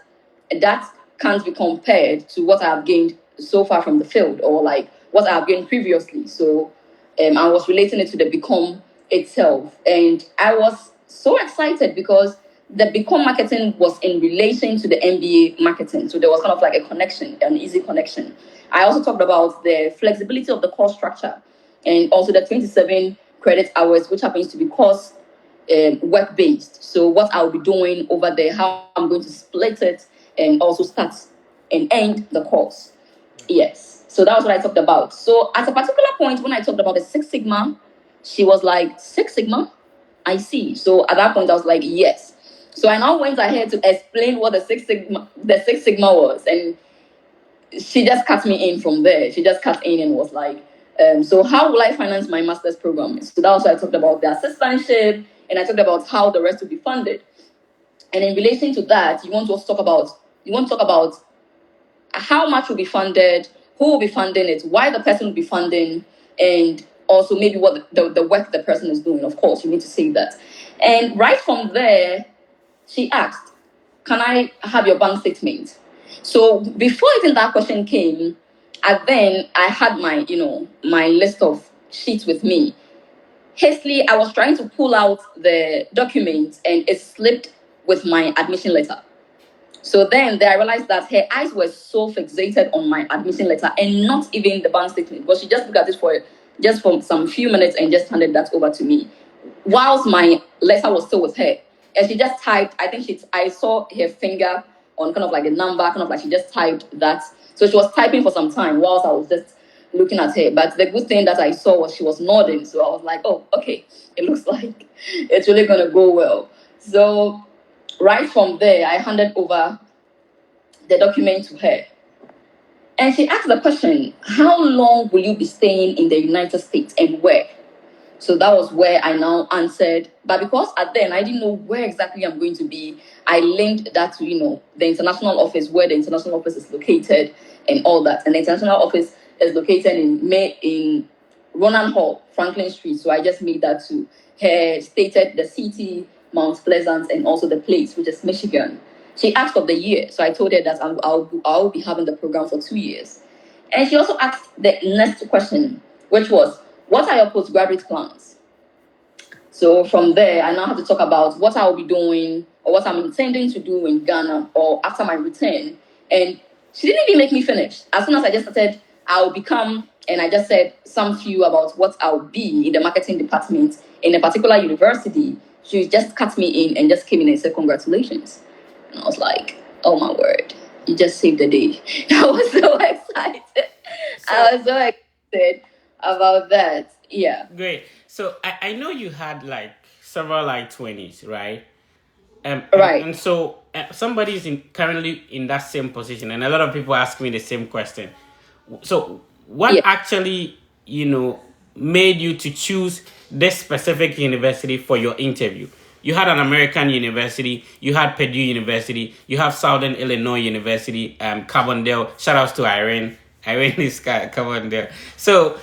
that can't be compared to what I have gained so far from the field or like what I have gained previously. So I was relating it to the Become itself. And I was so excited because the Become marketing was in relation to the MBA marketing. So there was kind of like a connection, an easy connection. I also talked about the flexibility of the course structure and also the 27 credit hours, which happens to be course work based. So what I'll be doing over there, how I'm going to split it, and also start and end the course. Yes. So that was what I talked about. So at a particular point when I talked about the Six Sigma, she was like, Six Sigma? I see. So at that point I was like, yes. So I now went ahead to explain what the Six Sigma was. And she just cut me in from there. She just cut in and was like, so how will I finance my master's program? So that was what I talked about the assistantship, and I talked about how the rest will be funded. And in relation to that, you want to talk about how much will be funded, who will be funding it, why the person will be funding, and also maybe what the work the person is doing. Of course, you need to say that. And right from there, she asked, can I have your bank statement? So before even that question came, I had my, my list of sheets with me. Hastily, I was trying to pull out the document and it slipped with my admission letter. So then I realized that her eyes were so fixated on my admission letter and not even the bank statement. But she just looked at it for some few minutes and just handed that over to me, whilst my letter was still with her. And she just typed. I saw her finger on kind of like the number, kind of like she just typed that. So she was typing for some time whilst I was just looking at her. But the good thing that I saw was she was nodding. So I was like, oh, okay, it looks like it's really gonna go well. So right from there, I handed over the document to her. And she asked the question, how long will you be staying in the United States and where? So that was where I now answered. But because at then I didn't know where exactly I'm going to be, I linked that to, the international office, where the international office is located and all that. And the international office is located in Ronan Hall, Franklin Street. So I just made that to her, stated the city, Mount Pleasant, and also the place, which is Michigan. She asked of the year. So I told her that I'll be having the program for 2 years. And she also asked the next question, which was, what are your postgraduate plans? So from there, I now have to talk about what I'll be doing or what I'm intending to do in Ghana or after my return. And she didn't even make me finish. As soon as I just started, I'll become, and I just said some few about what I'll be in the marketing department in a particular university. She just cut me in and just came in and said, congratulations. And I was like, oh my word, you just saved the day. I was so excited. I was so excited about that. Yeah. Great. So I know you had like several like 20s, right? Right. And so somebody is currently in that same position, and a lot of people ask me the same question. So what actually, made you to choose this specific university for your interview? You had an American university, you had Purdue University, you have Southern Illinois University, Carbondale. Shout outs to Irene. Irene is Carbondale. So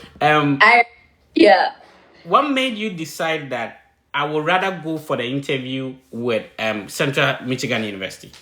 what made you decide that I would rather go for the interview with Central Michigan University?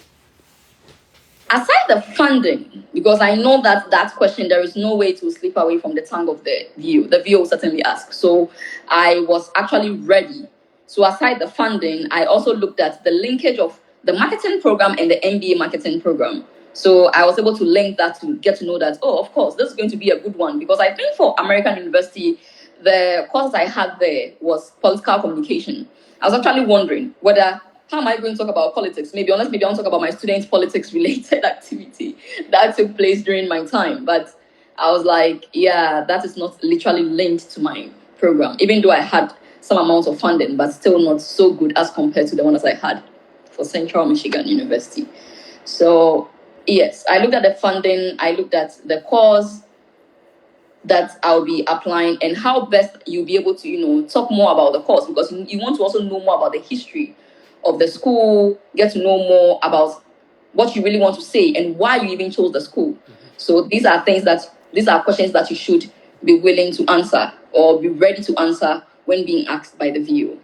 Aside the funding, because I know that question, there is no way to slip away from the tongue of the VO. The VO certainly asked. So I was actually ready. So aside the funding, I also looked at the linkage of the marketing program and the MBA marketing program. So I was able to link that to get to know that, oh, of course, this is going to be a good one. Because I think for American University, the course I had there was political communication. I was actually wondering how am I going to talk about politics? Maybe I want to talk about my students' politics related activity that took place during my time. But I was like, yeah, that is not literally linked to my program, even though I had some amount of funding, but still not so good as compared to the ones I had for Central Michigan University. So yes, I looked at the funding, I looked at the course that I'll be applying and how best you'll be able to, talk more about the course, because you want to also know more about the history of the school, get to know more about what you really want to say and why you even chose the school. So these are questions that you should be willing to answer or be ready to answer when being asked by the VO.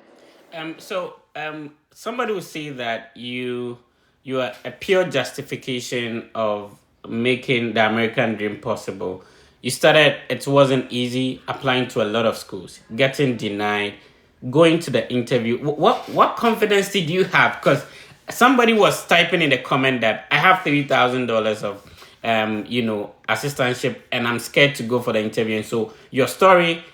Somebody will say that you are a pure justification of making the American dream possible. You started, it wasn't easy, applying to a lot of schools, getting denied, going to the interview. What confidence did you have? Because somebody was typing in the comment that I have $3,000 of assistantship and I'm scared to go for the interview. And so your story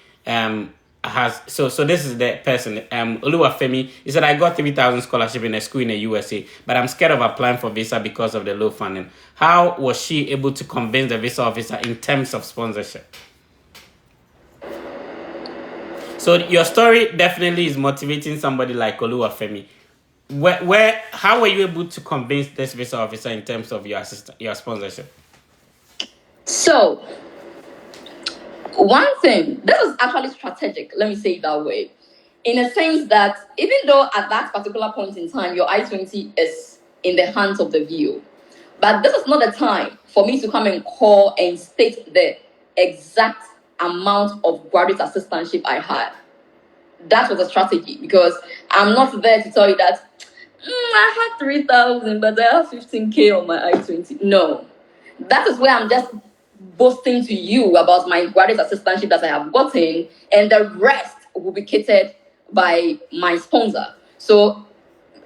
so this is the person, Oluwafemi. He said, I got 3,000 scholarship in a school in the USA, but I'm scared of applying for visa because of the low funding. How was she able to convince the visa officer in terms of sponsorship? So your story definitely is motivating somebody like Oluwafemi. How were you able to convince this visa officer in terms of your sponsorship? So one thing, this is actually strategic, let me say it that way, in a sense that even though at that particular point in time, your I-20 is in the hands of the VO, but this is not the time for me to come and call and state the exact amount of graduate assistantship I had. That was a strategy, because I'm not there to tell you that I had 3,000, but I have 15K on my I-20. No. That is where I'm just boasting to you about my graduate assistantship that I have gotten, and the rest will be catered by my sponsor. So,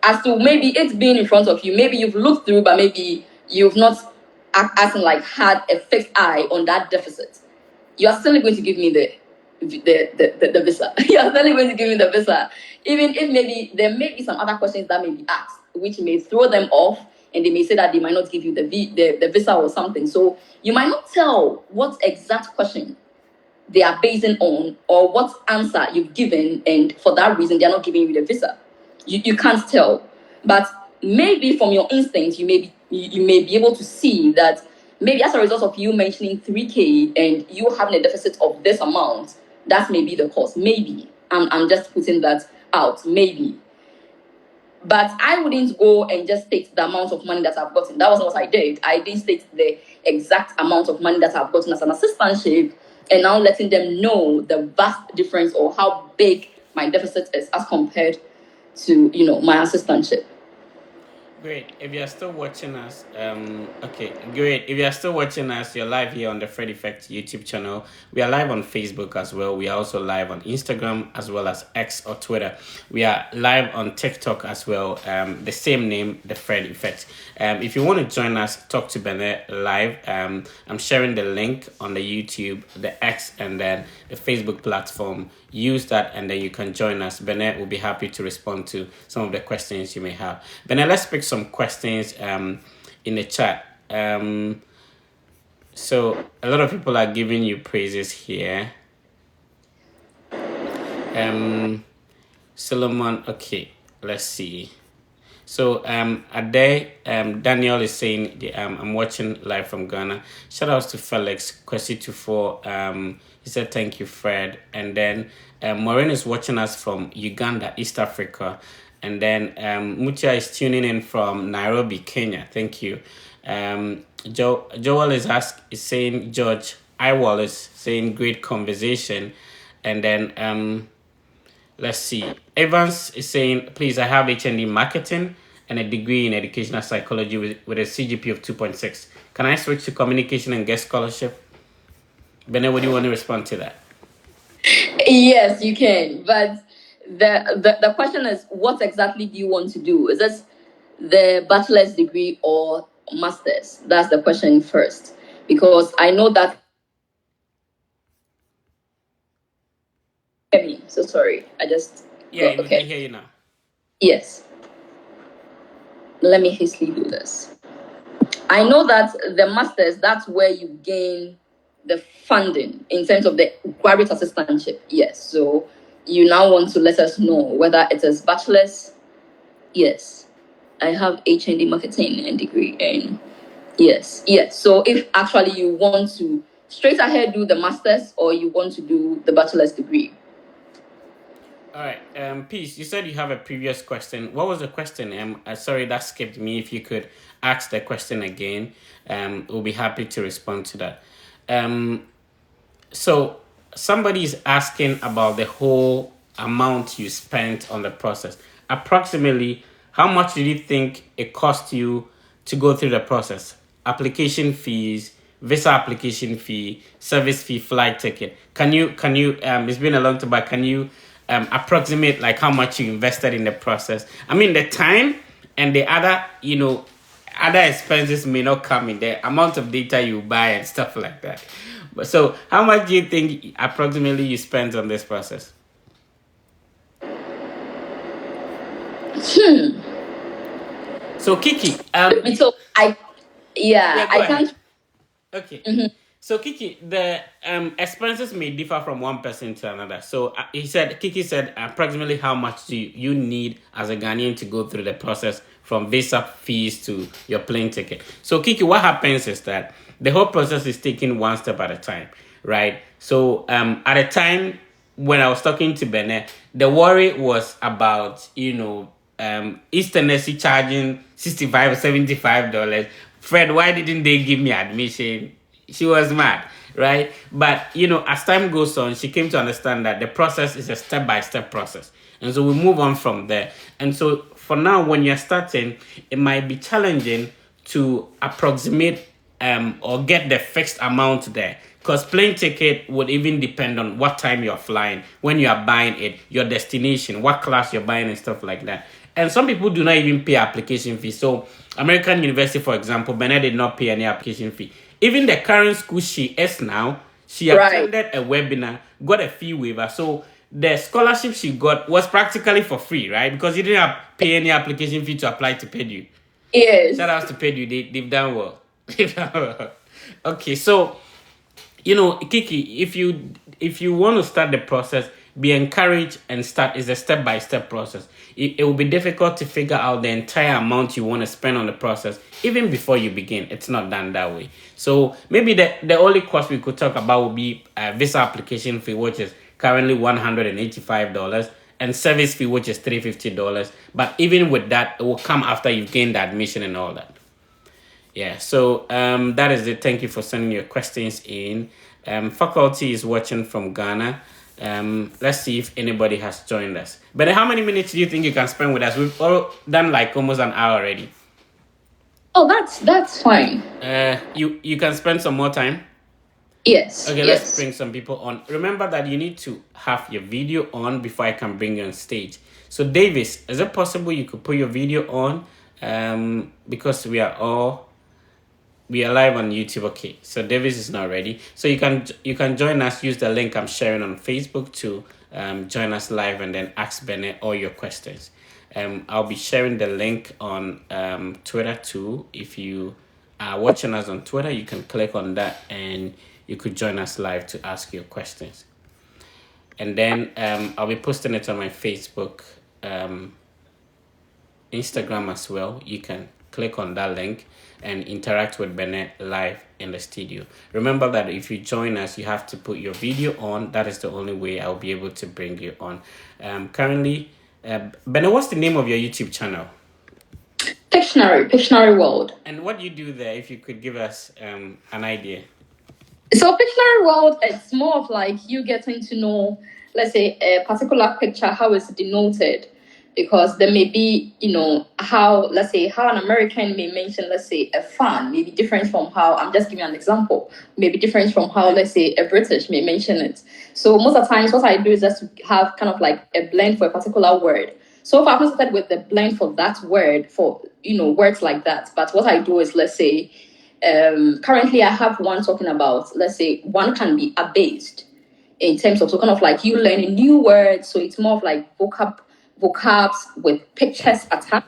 as to maybe it's being in front of you, maybe you've looked through, but maybe you've not acting like had a fixed eye on that deficit. You are still going to give me the visa. You are still going to give me the visa, even if maybe there may be some other questions that may be asked, which may throw them off, and they may say that they might not give you the visa or something. So you might not tell what exact question they are basing on or what answer you've given, and for that reason they are not giving you the visa. You can't tell, but maybe from your instinct you may be able to see that maybe as a result of you mentioning 3K and you having a deficit of this amount, that may be the cause. Maybe I'm just putting that out, maybe. But I wouldn't go and just state the amount of money that I've gotten. That wasn't what I did. I didn't state the exact amount of money that I've gotten as an assistantship, and now letting them know the vast difference or how big my deficit is as compared to my assistantship. Great. If you're still watching us, okay, great. If you're still watching us, you're live here on the Fred Effect YouTube channel. We are live on Facebook as well. We are also live on Instagram as well as X or Twitter. We are live on TikTok as well. The same name, the Fred Effect. If you want to join us, talk to Bennett live. I'm sharing the link on the YouTube, the X, and then the Facebook platform. Use that and then you can join us. Bennett will be happy to respond to some of the questions you may have. Bennett, let's pick some questions in the chat. So a lot of people are giving you praises here. Solomon, okay, let's see. So Ade, Daniel is saying I'm watching live from Ghana. Shout outs to Felix Kwesi24. He said thank you, Fred. And then Maureen is watching us from Uganda, East Africa. And then Mucha is tuning in from Nairobi, Kenya. Thank you. Joel is saying George Iwall is saying great conversation. And then let's see. Evans is saying, please, I have HND marketing and a degree in educational psychology with a CGP of 2.6. Can I switch to communication and guest scholarship? Bennett, what do you want to respond to that? Yes, you can. But the question is, what exactly do you want to do? Is this the bachelor's degree or master's? That's the question first. Because I know that... So sorry, I just... Yeah, we can hear you now. Yes. Let me hastily do this. I know that the master's, that's where you gain the funding in terms of the graduate assistantship. Yes. So you now want to let us know whether it is bachelor's. Yes. I have HND marketing and degree, and yes. So if actually you want to straight ahead do the master's or you want to do the bachelor's degree. All right, Peace, you said you have a previous question. What was the question? Sorry, that skipped me. If you could ask the question again, we'll be happy to respond to that. So somebody is asking about the whole amount you spent on the process. Approximately, how much did you think it cost you to go through the process? Application fees, visa application fee, service fee, flight ticket. Can you? It's been a long time, but can you approximate like how much you invested in the process? I mean, the time and the other, other expenses may not come in, the amount of data you buy and stuff like that. But so how much do you think approximately you spent on this process? So Kiki, so I can't. Okay. Mm-hmm. So Kiki, the expenses may differ from one person to another. So Kiki said approximately how much do you need as a Ghanaian to go through the process from visa fees to your plane ticket. So Kiki, what happens is that the whole process is taken one step at a time, right? So at a time when I was talking to Bennett, the worry was about, East Tennessee charging $65 or $75. Fred, why didn't they give me admission? She was mad, right? But, as time goes on, she came to understand that the process is a step-by-step process. And so we move on from there. And so for now, when you're starting, it might be challenging to approximate or get the fixed amount there. Because plane ticket would even depend on what time you're flying, when you are buying it, your destination, what class you're buying, and stuff like that. And some people do not even pay application fee. So American University, for example, Bernard did not pay any application fee. Even the current school she is now, she Right. attended a webinar, got a fee waiver. So the scholarship she got was practically for free, right? Because you didn't have pay any application fee to apply to Purdue. Yes. Shout out to Purdue, they've done well. They've done well. Okay, so Kiki, if you want to start the process, be encouraged and start. Is a step-by-step process. It will be difficult to figure out the entire amount you want to spend on the process even before you begin. It's not done that way. So maybe the only cost we could talk about would be visa application fee, which is currently $185, and service fee, which is $350. But even with that, it will come after you've gained the admission and all that. Yeah, so that is it. Thank you for sending your questions in. Faculty is watching from Ghana. Let's see if anybody has joined us. But how many minutes do you think you can spend with us? We've all done like almost an hour already. Oh, that's fine. You can spend some more time? Yes. Okay, yes. Let's bring some people on. Remember that you need to have your video on before I can bring you on stage. So Davis, is it possible you could put your video on? Because we are live on YouTube. Okay, so Davis is not ready. So you can join us. Use the link I'm sharing on Facebook to join us live and then ask Bennett all your questions. I'll be sharing the link on Twitter too. If you are watching us on Twitter, you can click on that and you could join us live to ask your questions. And then I'll be posting it on my Facebook, Instagram as well. You can click on that link and interact with Bennett live in the studio. Remember that if you join us, you have to put your video on. That is the only way I'll be able to bring you on. Currently, Bennett, what's the name of your YouTube channel? Pictionary World. And what do you do there, if you could give us an idea? So Pictionary World, it's more of like you getting to know, let's say, a particular picture, how it's denoted. Because there may be, how an American may mention, let's say, a fan may be different from how, I'm just giving an example, may be different from how, let's say, a British may mention it. So most of the times what I do is just to have kind of like a blend for a particular word. So far I've started with the blend for that word, for, words like that. But what I do is, let's say, currently I have one talking about, let's say, one can be abased in terms of, so kind of like you learning new words. So it's more of like vocabs with pictures attached.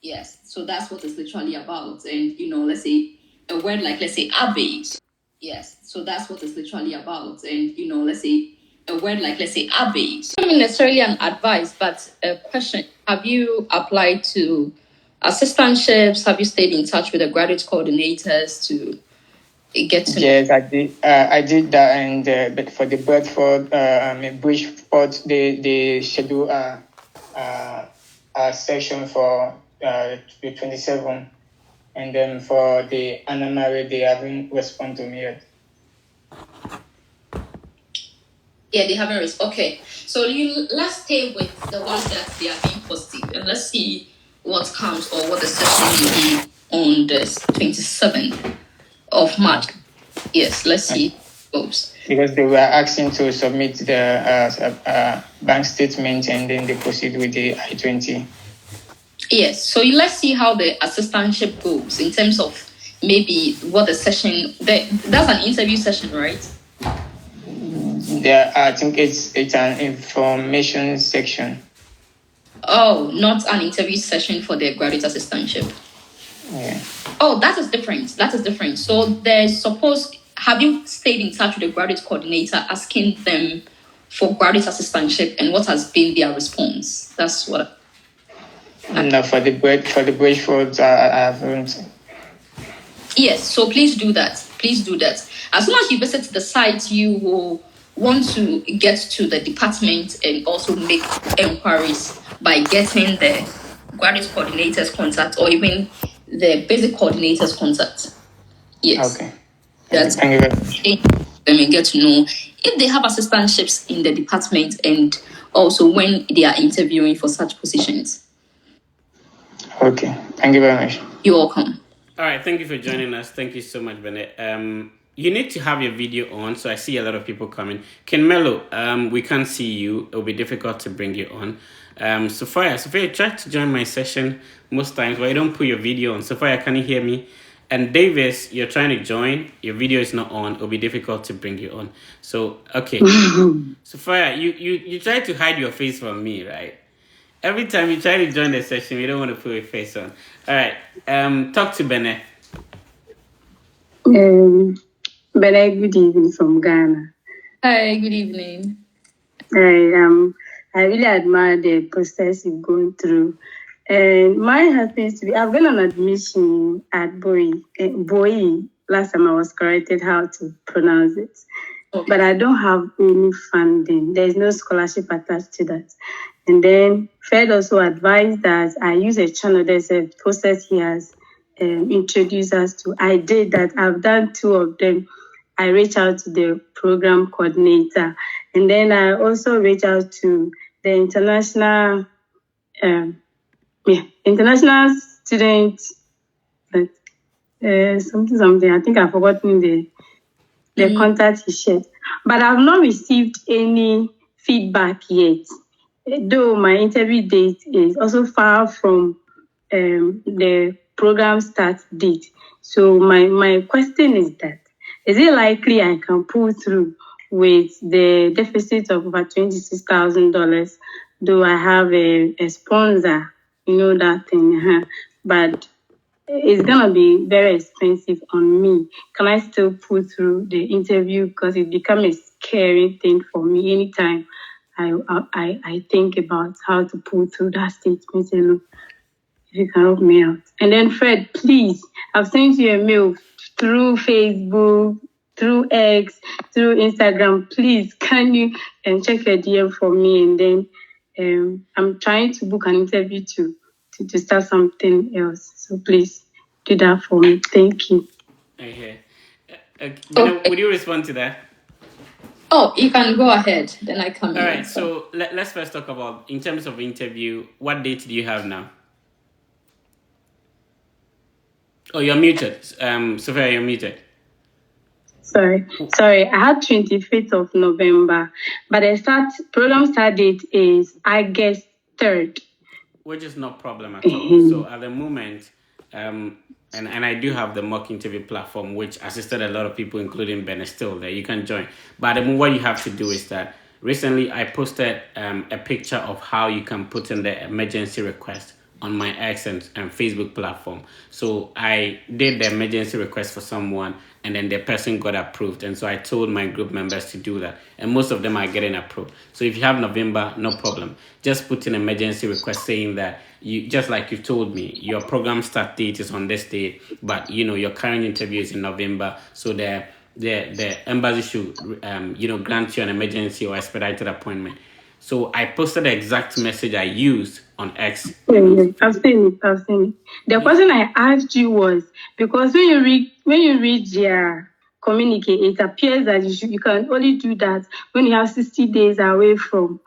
Yes, so that's what it's literally about. And let's say a word like, let's say, abase. Yes, so that's what it's literally about. And let's say a word like, let's abase. I don't mean necessarily an advice, but a question. Have you applied to assistantships? Have you stayed in touch with the graduate coordinators to get to? Yes, I did. I did that, and but for the Bradford, Bridgeport, they schedule a session for the 27th, and then for the Anna Marie, they haven't responded to me yet. Yeah, they haven't responded. Okay, so let's stay with the ones that they are being positive, and let's see what comes or what the session will be on the 27th of March. Yes, let's see. Oops. Because they were asking to submit the bank statement and then they proceed with the I-20. Yes, so let's see how the assistantship goes in terms of maybe what the session, that's an interview session, right? Yeah, I think it's an information section. Oh, not an interview session for the graduate assistantship. Yeah. Oh, that is different. So have you stayed in touch with the graduate coordinator asking them for graduate assistantship and what has been their response? That's what. No, for the Bridgeford, I haven't. Yes, so please do that. As soon as you visit the site, you will want to get to the department and also make inquiries by getting the graduate coordinator's contact or even the basic coordinator's contact. Yes. Okay. That's Thank you very much. Let me get to know if they have assistantships in the department and also when they are interviewing for such positions. Okay. Thank you very much. You're welcome. All right, thank you for joining us. Thank you so much, Bennett. You need to have your video on, so I see a lot of people coming. Ken Mello, we can't see you. It'll be difficult to bring you on. Sophia, try to join my session most times, but you don't put your video on. Sophia, can you hear me? And Davis, you're trying to join. Your video is not on. It'll be difficult to bring you on. So, okay. Sophia, you try to hide your face from me, right? Every time you try to join the session, you don't want to put your face on. All right. Talk to Bennett. Bennett, good evening from Ghana. Hi, good evening. I really admire the process you've gone through. And mine happens to be, I've been on admission at Bowie. Last time I was corrected how to pronounce it. Okay. But I don't have any funding. There's no scholarship attached to that. And then Fred also advised that I use a channel. There's a process he has introduced us to. I did that. I've done 2 of them. I reached out to the program coordinator. And then I also reached out to the international student, something. I think I've forgotten the contact he shared. But I've not received any feedback yet, though my interview date is also far from the program start date. So my question is that, is it likely I can pull through with the deficit of about $26,000, though I have a sponsor, that thing, but it's going to be very expensive on me. Can I still pull through the interview? Because it becomes a scary thing for me anytime I think about how to pull through that statement. Say, look, if you can help me out. And then Fred, please, I've sent you a mail through Facebook, through X, through Instagram. Please, can you check your DM for me? And then I'm trying to book an interview to start something else. So please do that for me. Thank you. Okay. Would you respond to that? Oh, you can go ahead. Then I come in. All right. So let's first talk about, in terms of interview, what date do you have now? Oh, you're muted. Sophia, you're muted. Sorry. I had 25th of November, but the program start date is August 3rd. Which is no problem at all. So at the moment, and I do have the mock interview platform, which assisted a lot of people, including Bennett, still there. You can join. But what you have to do is that recently I posted a picture of how you can put in the emergency request on my X and Facebook platform. So I did the emergency request for someone, and then the person got approved. And so I told my group members to do that. And most of them are getting approved. So if you have November, no problem. Just put in an emergency request saying that, just like you told me, your program start date is on this date, but your current interview is in November. So the embassy should grant you an emergency or expedited appointment. So I posted the exact message I used on X. I've seen it. The question I asked you was, because when you read their communique, it appears that you can only do that when you have 60 days away from.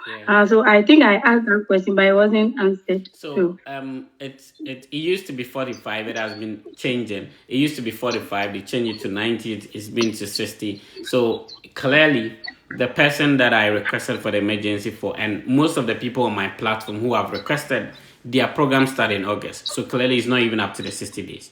So I think I asked that question, but it wasn't answered. So it used to be 45. It has been changing. It used to be 45. They changed it to 90. It's been to 60. So clearly, the person that I requested for the emergency for, and most of the people on my platform who have requested, their program started in August. So clearly it's not even up to the 60 days.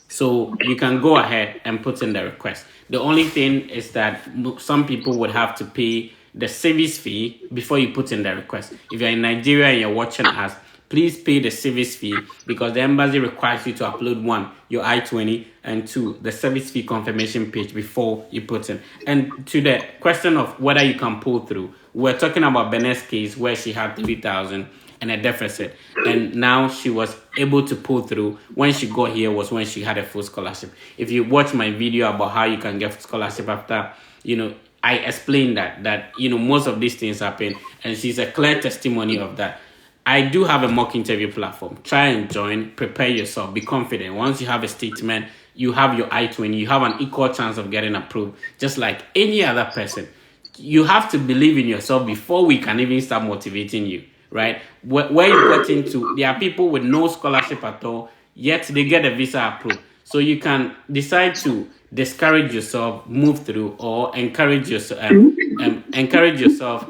So you can go ahead and put in the request. The only thing is that some people would have to pay the service fee before you put in the request. If you're in Nigeria and you're watching us, please pay the service fee, because the embassy requires you to upload 1, your I-20, and 2, the service fee confirmation page before you put in. And to the question of whether you can pull through, we're talking about Bennett's case where she had 3,000 and a deficit, and now she was able to pull through. When she got here was when she had a full scholarship. If you watch my video about how you can get scholarship after, I explained that most of these things happen, and she's a clear testimony of that. I do have a mock interview platform. Try and join, prepare yourself, be confident. Once you have a statement, you have your I-20, you have an equal chance of getting approved, just like any other person. You have to believe in yourself before we can even start motivating you. right? Where you got into, there are people with no scholarship at all, yet they get a visa approved. So you can decide to discourage yourself, move through, or encourage yourself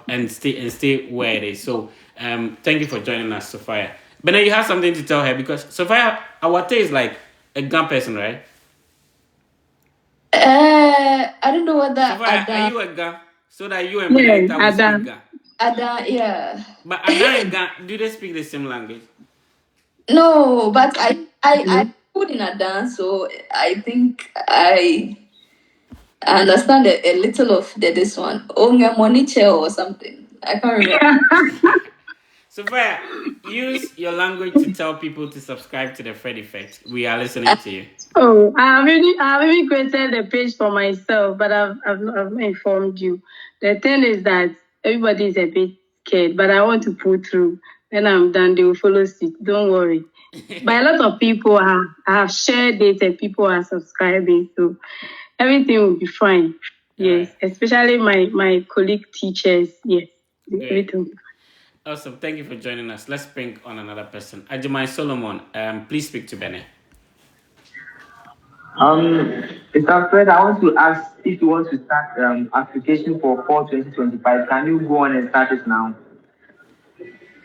and stay where it is. So thank you for joining us, Sophia. But now you have something to tell her, because Sophia Awate is like a Ghana person, right? I don't know what that Sophia, are Ada. you a Ghana? So that you and Yes, Benedicta will speak Adam. Ghana. Ada, yeah. But Ada and Ghana, do they speak the same language? No, but I put in Ada, so I think I understand a little of this one. Onga Moniche or something. I can't remember. Sophia, use your language to tell people to subscribe to the Fred Effect. We are listening to you. Oh, I have even created a page for myself, but I've not informed you. The thing is that everybody is a bit scared, but I want to pull through. When I'm done, they will follow suit. Don't worry. But a lot of people have shared it and people are subscribing, so everything will be fine. Yes, Right. especially my colleague teachers. Yes, Great. everything will be fine. Awesome. Thank you for joining us. Let's bring on another person. Ajimai Solomon, please speak to Benny. Mr. Fred, I want to ask if you want to start application for fall 2025. Can you go on and start it now?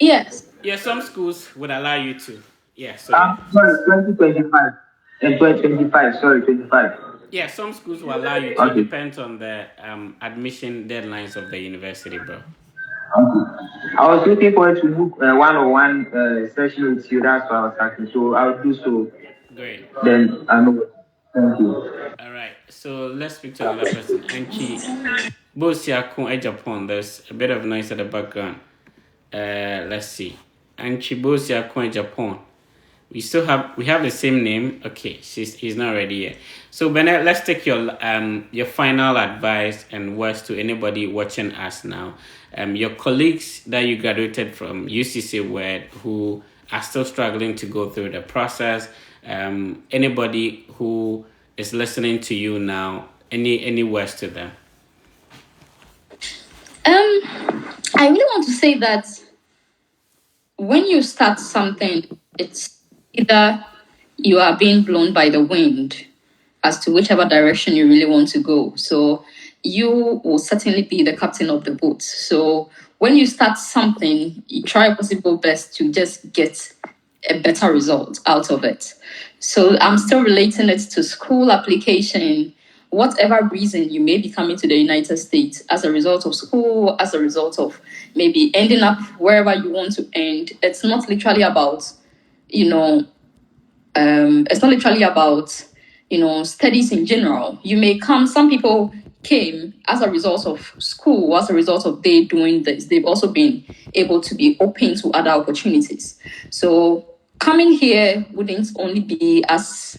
Yes. Yeah, some schools would allow you to. Yeah, so Sorry, 2025. 2025, sorry, 25. yeah, some schools will allow you to. It depends on the admission deadlines of the university, bro. Okay. I was looking forward to book one-on-one session with you. That's why I was asking. So I'll do so. Great. Then I know. Thank you. All right. So let's speak to another person. Anchi Bosiakun Japan. There's a bit of noise at the background. Let's see. Anchi Bosiakun Japan. We have the same name. Okay, he's not ready yet. So Bennett, let's take your final advice and words to anybody watching us now. Your colleagues that you graduated from UCC Word who are still struggling to go through the process. Anybody who is listening to you now, any words to them? I really want to say that when you start something, it's either you are being blown by the wind as to whichever direction you really want to go. So you will certainly be the captain of the boat. So when you start something, you try your possible best to just get a better result out of it. So I'm still relating it to school application. Whatever reason you may be coming to the United States as a result of school, as a result of maybe ending up wherever you want to end, it's not literally about, studies in general. You may come, some people came as a result of school, as a result of they doing this. They've also been able to be open to other opportunities. So coming here wouldn't only be as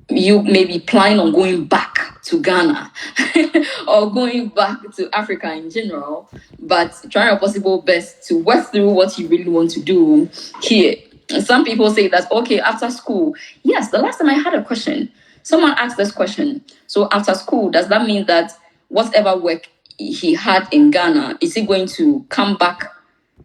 you may be planning on going back to Ghana or going back to Africa in general, but trying your possible best to work through what you really want to do here. And some people say that, okay, after school, yes, the last time I had a question, someone asked this question. So after school, does that mean that whatever work he had in Ghana, is he going to come back,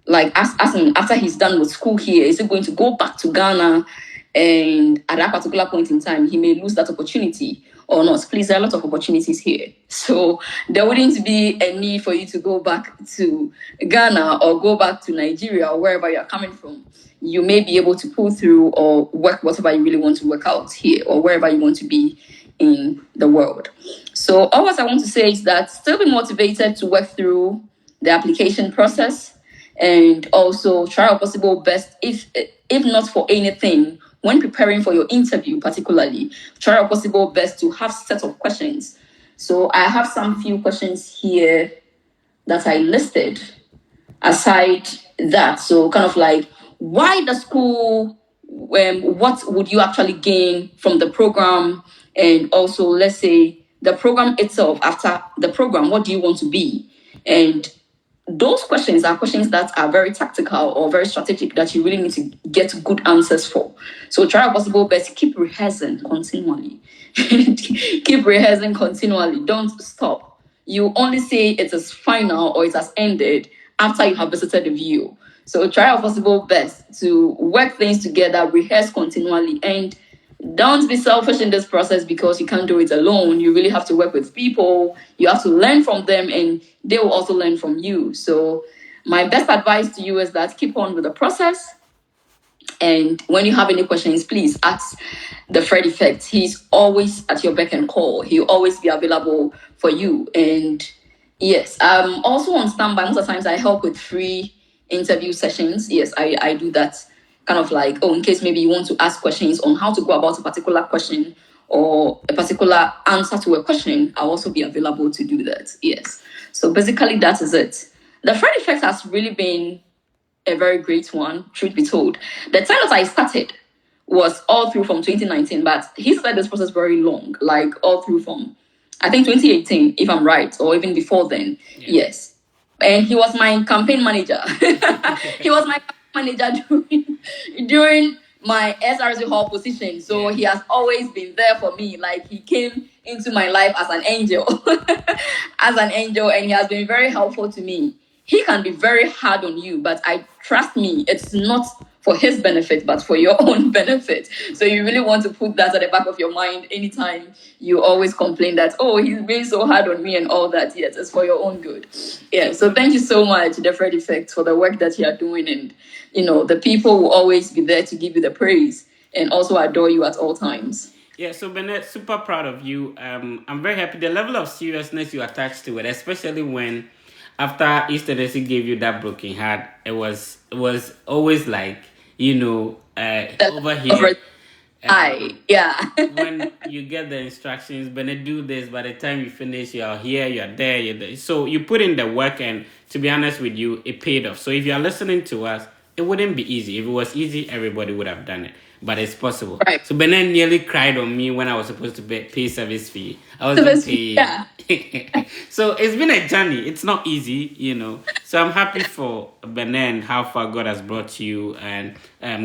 like asking after he's done with school here, is he going to go back to Ghana? And at that particular point in time, he may lose that opportunity or not. Please, there are a lot of opportunities here. So there wouldn't be a need for you to go back to Ghana or go back to Nigeria or wherever you're coming from. You may be able to pull through or work whatever you really want to work out here or wherever you want to be in the world. So all what I want to say is that still be motivated to work through the application process and also try your possible best, if not for anything, when preparing for your interview, particularly, try your possible best to have set of questions. So I have some few questions here that I listed aside that. So kind of like, why the school? What would you actually gain from the program? And also, let's say the program itself, after the program, what do you want to be? And those questions are questions that are very tactical or very strategic that you really need to get good answers for. So try your possible best. Keep rehearsing continually. Keep rehearsing continually. Don't stop. You only say it is final or it has ended after you have visited the VO. So try your possible best to work things together, rehearse continually, and don't be selfish in this process because you can't do it alone. You really have to work with people. You have to learn from them, and they will also learn from you. So my best advice to you is that keep on with the process. And when you have any questions, please ask the Fred Effect. He's always at your beck and call. He'll always be available for you. And yes, I'm also on standby. Most of the times I help with free interview sessions. Yes, I do that. Kind of like, in case maybe you want to ask questions on how to go about a particular question or a particular answer to a question, I'll also be available to do that. Yes. So basically, that is it. The Fred Effect has really been a very great one, truth be told. The time that I started was all through from 2019, but he started this process very long, like all through from, I think, 2018, if I'm right, or even before then. Yeah. Yes. And he was my campaign manager. He was my manager during my SRC Hall position. So he has always been there for me. Like, he came into my life as an angel, and he has been very helpful to me. He can be very hard on you, but trust me, it's not for his benefit, but for your own benefit. So you really want to put that at the back of your mind anytime you always complain that, he's being so hard on me and all that. Yes, it's for your own good. Yeah, so thank you so much, the Fred Effect, for the work that you are doing. And, the people will always be there to give you the praise and also adore you at all times. Yeah, so Bennett, super proud of you. I'm very happy. The level of seriousness you attached to it, especially when after East Tennessee gave you that broken heart, it was always like, over here. When you get the instructions, Bennett, do this. By the time you finish, you're here, you're there, you're there. So you put in the work, and to be honest with you, it paid off. So if you're listening to us, it wouldn't be easy. If it was easy, everybody would have done it. But it's possible. Right. So Bennett nearly cried on me when I was supposed to pay service fee. I was paying. Yeah. So it's been a journey. It's not easy, So I'm happy for Bennett and how far God has brought you. And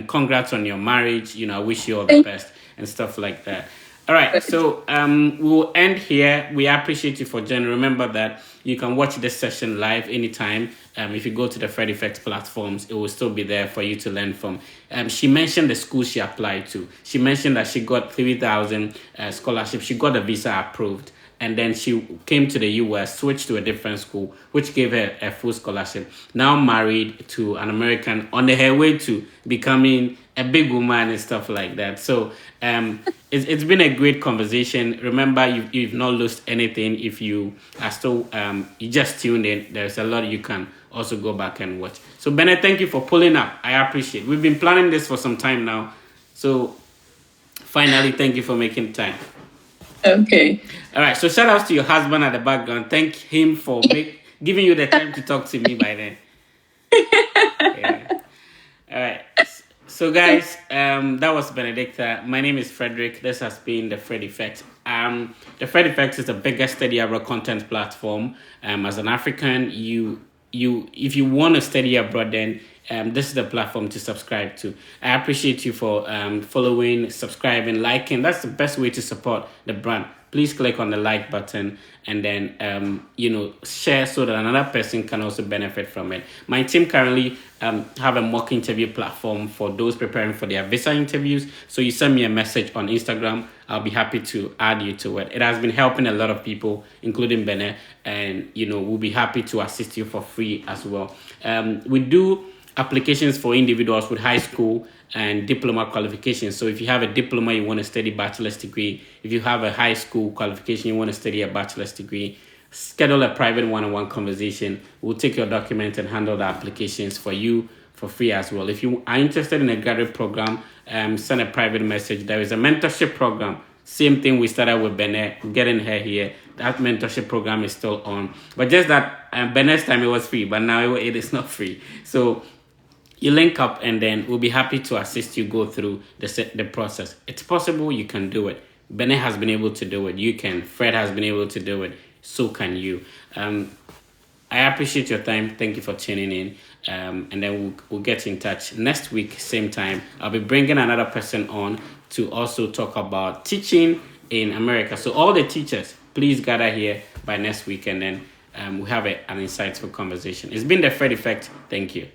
congrats on your marriage. I wish you all the best and stuff like that. All right, so we'll end here. We appreciate you for joining. Remember that you can watch this session live anytime. If you go to the Fred Effect platforms, it will still be there for you to learn from. She mentioned the school she applied to. She mentioned that she got 3,000 scholarships. She got a visa approved. And then she came to the US, switched to a different school, which gave her a full scholarship. Now married to an American, on her way to becoming a big woman and stuff like that. So it's been a great conversation. Remember, you've not lost anything. If you are still, you just tuned in, there's a lot you can also go back and watch. So Bennett, thank you for pulling up. I appreciate it. We've been planning this for some time now. So finally, thank you for making time. Okay. All right. So shout outs to your husband at the background. Thank him for giving you the time to talk to me by then. Yeah. All right. So guys, that was Benedicta. My name is Frederick. This has been the Fred Effect. The Fred Effect is the biggest study abroad content platform. As an African, if you want to study abroad, then this is the platform to subscribe to. I appreciate you for following, subscribing, liking. That's the best way to support the brand. Please click on the like button and then share so that another person can also benefit from it. My team currently have a mock interview platform for those preparing for their visa interviews. So you send me a message on Instagram, I'll be happy to add you to it. It has been helping a lot of people, including Bennett, and we'll be happy to assist you for free as well. We do applications for individuals with high school and diploma qualifications. So if you have a diploma, you want to study bachelor's degree. If you have a high school qualification, you want to study a bachelor's degree, schedule a private one-on-one conversation. We'll take your documents and handle the applications for you for free as well. If you are interested in a graduate program, send a private message. There is a mentorship program. Same thing we started with Bennett, getting her here. That mentorship program is still on. But just that Bennett's time it was free, but now it is not free. So you link up and then we'll be happy to assist you go through the process. It's possible, you can do it. Bennett has been able to do it. You can. Fred has been able to do it. So can you. I appreciate your time. Thank you for tuning in. And then we'll get in touch next week, same time. I'll be bringing another person on to also talk about teaching in America. So all the teachers, please gather here by next week and then we have an insightful conversation. It's been the Fred Effect. Thank you.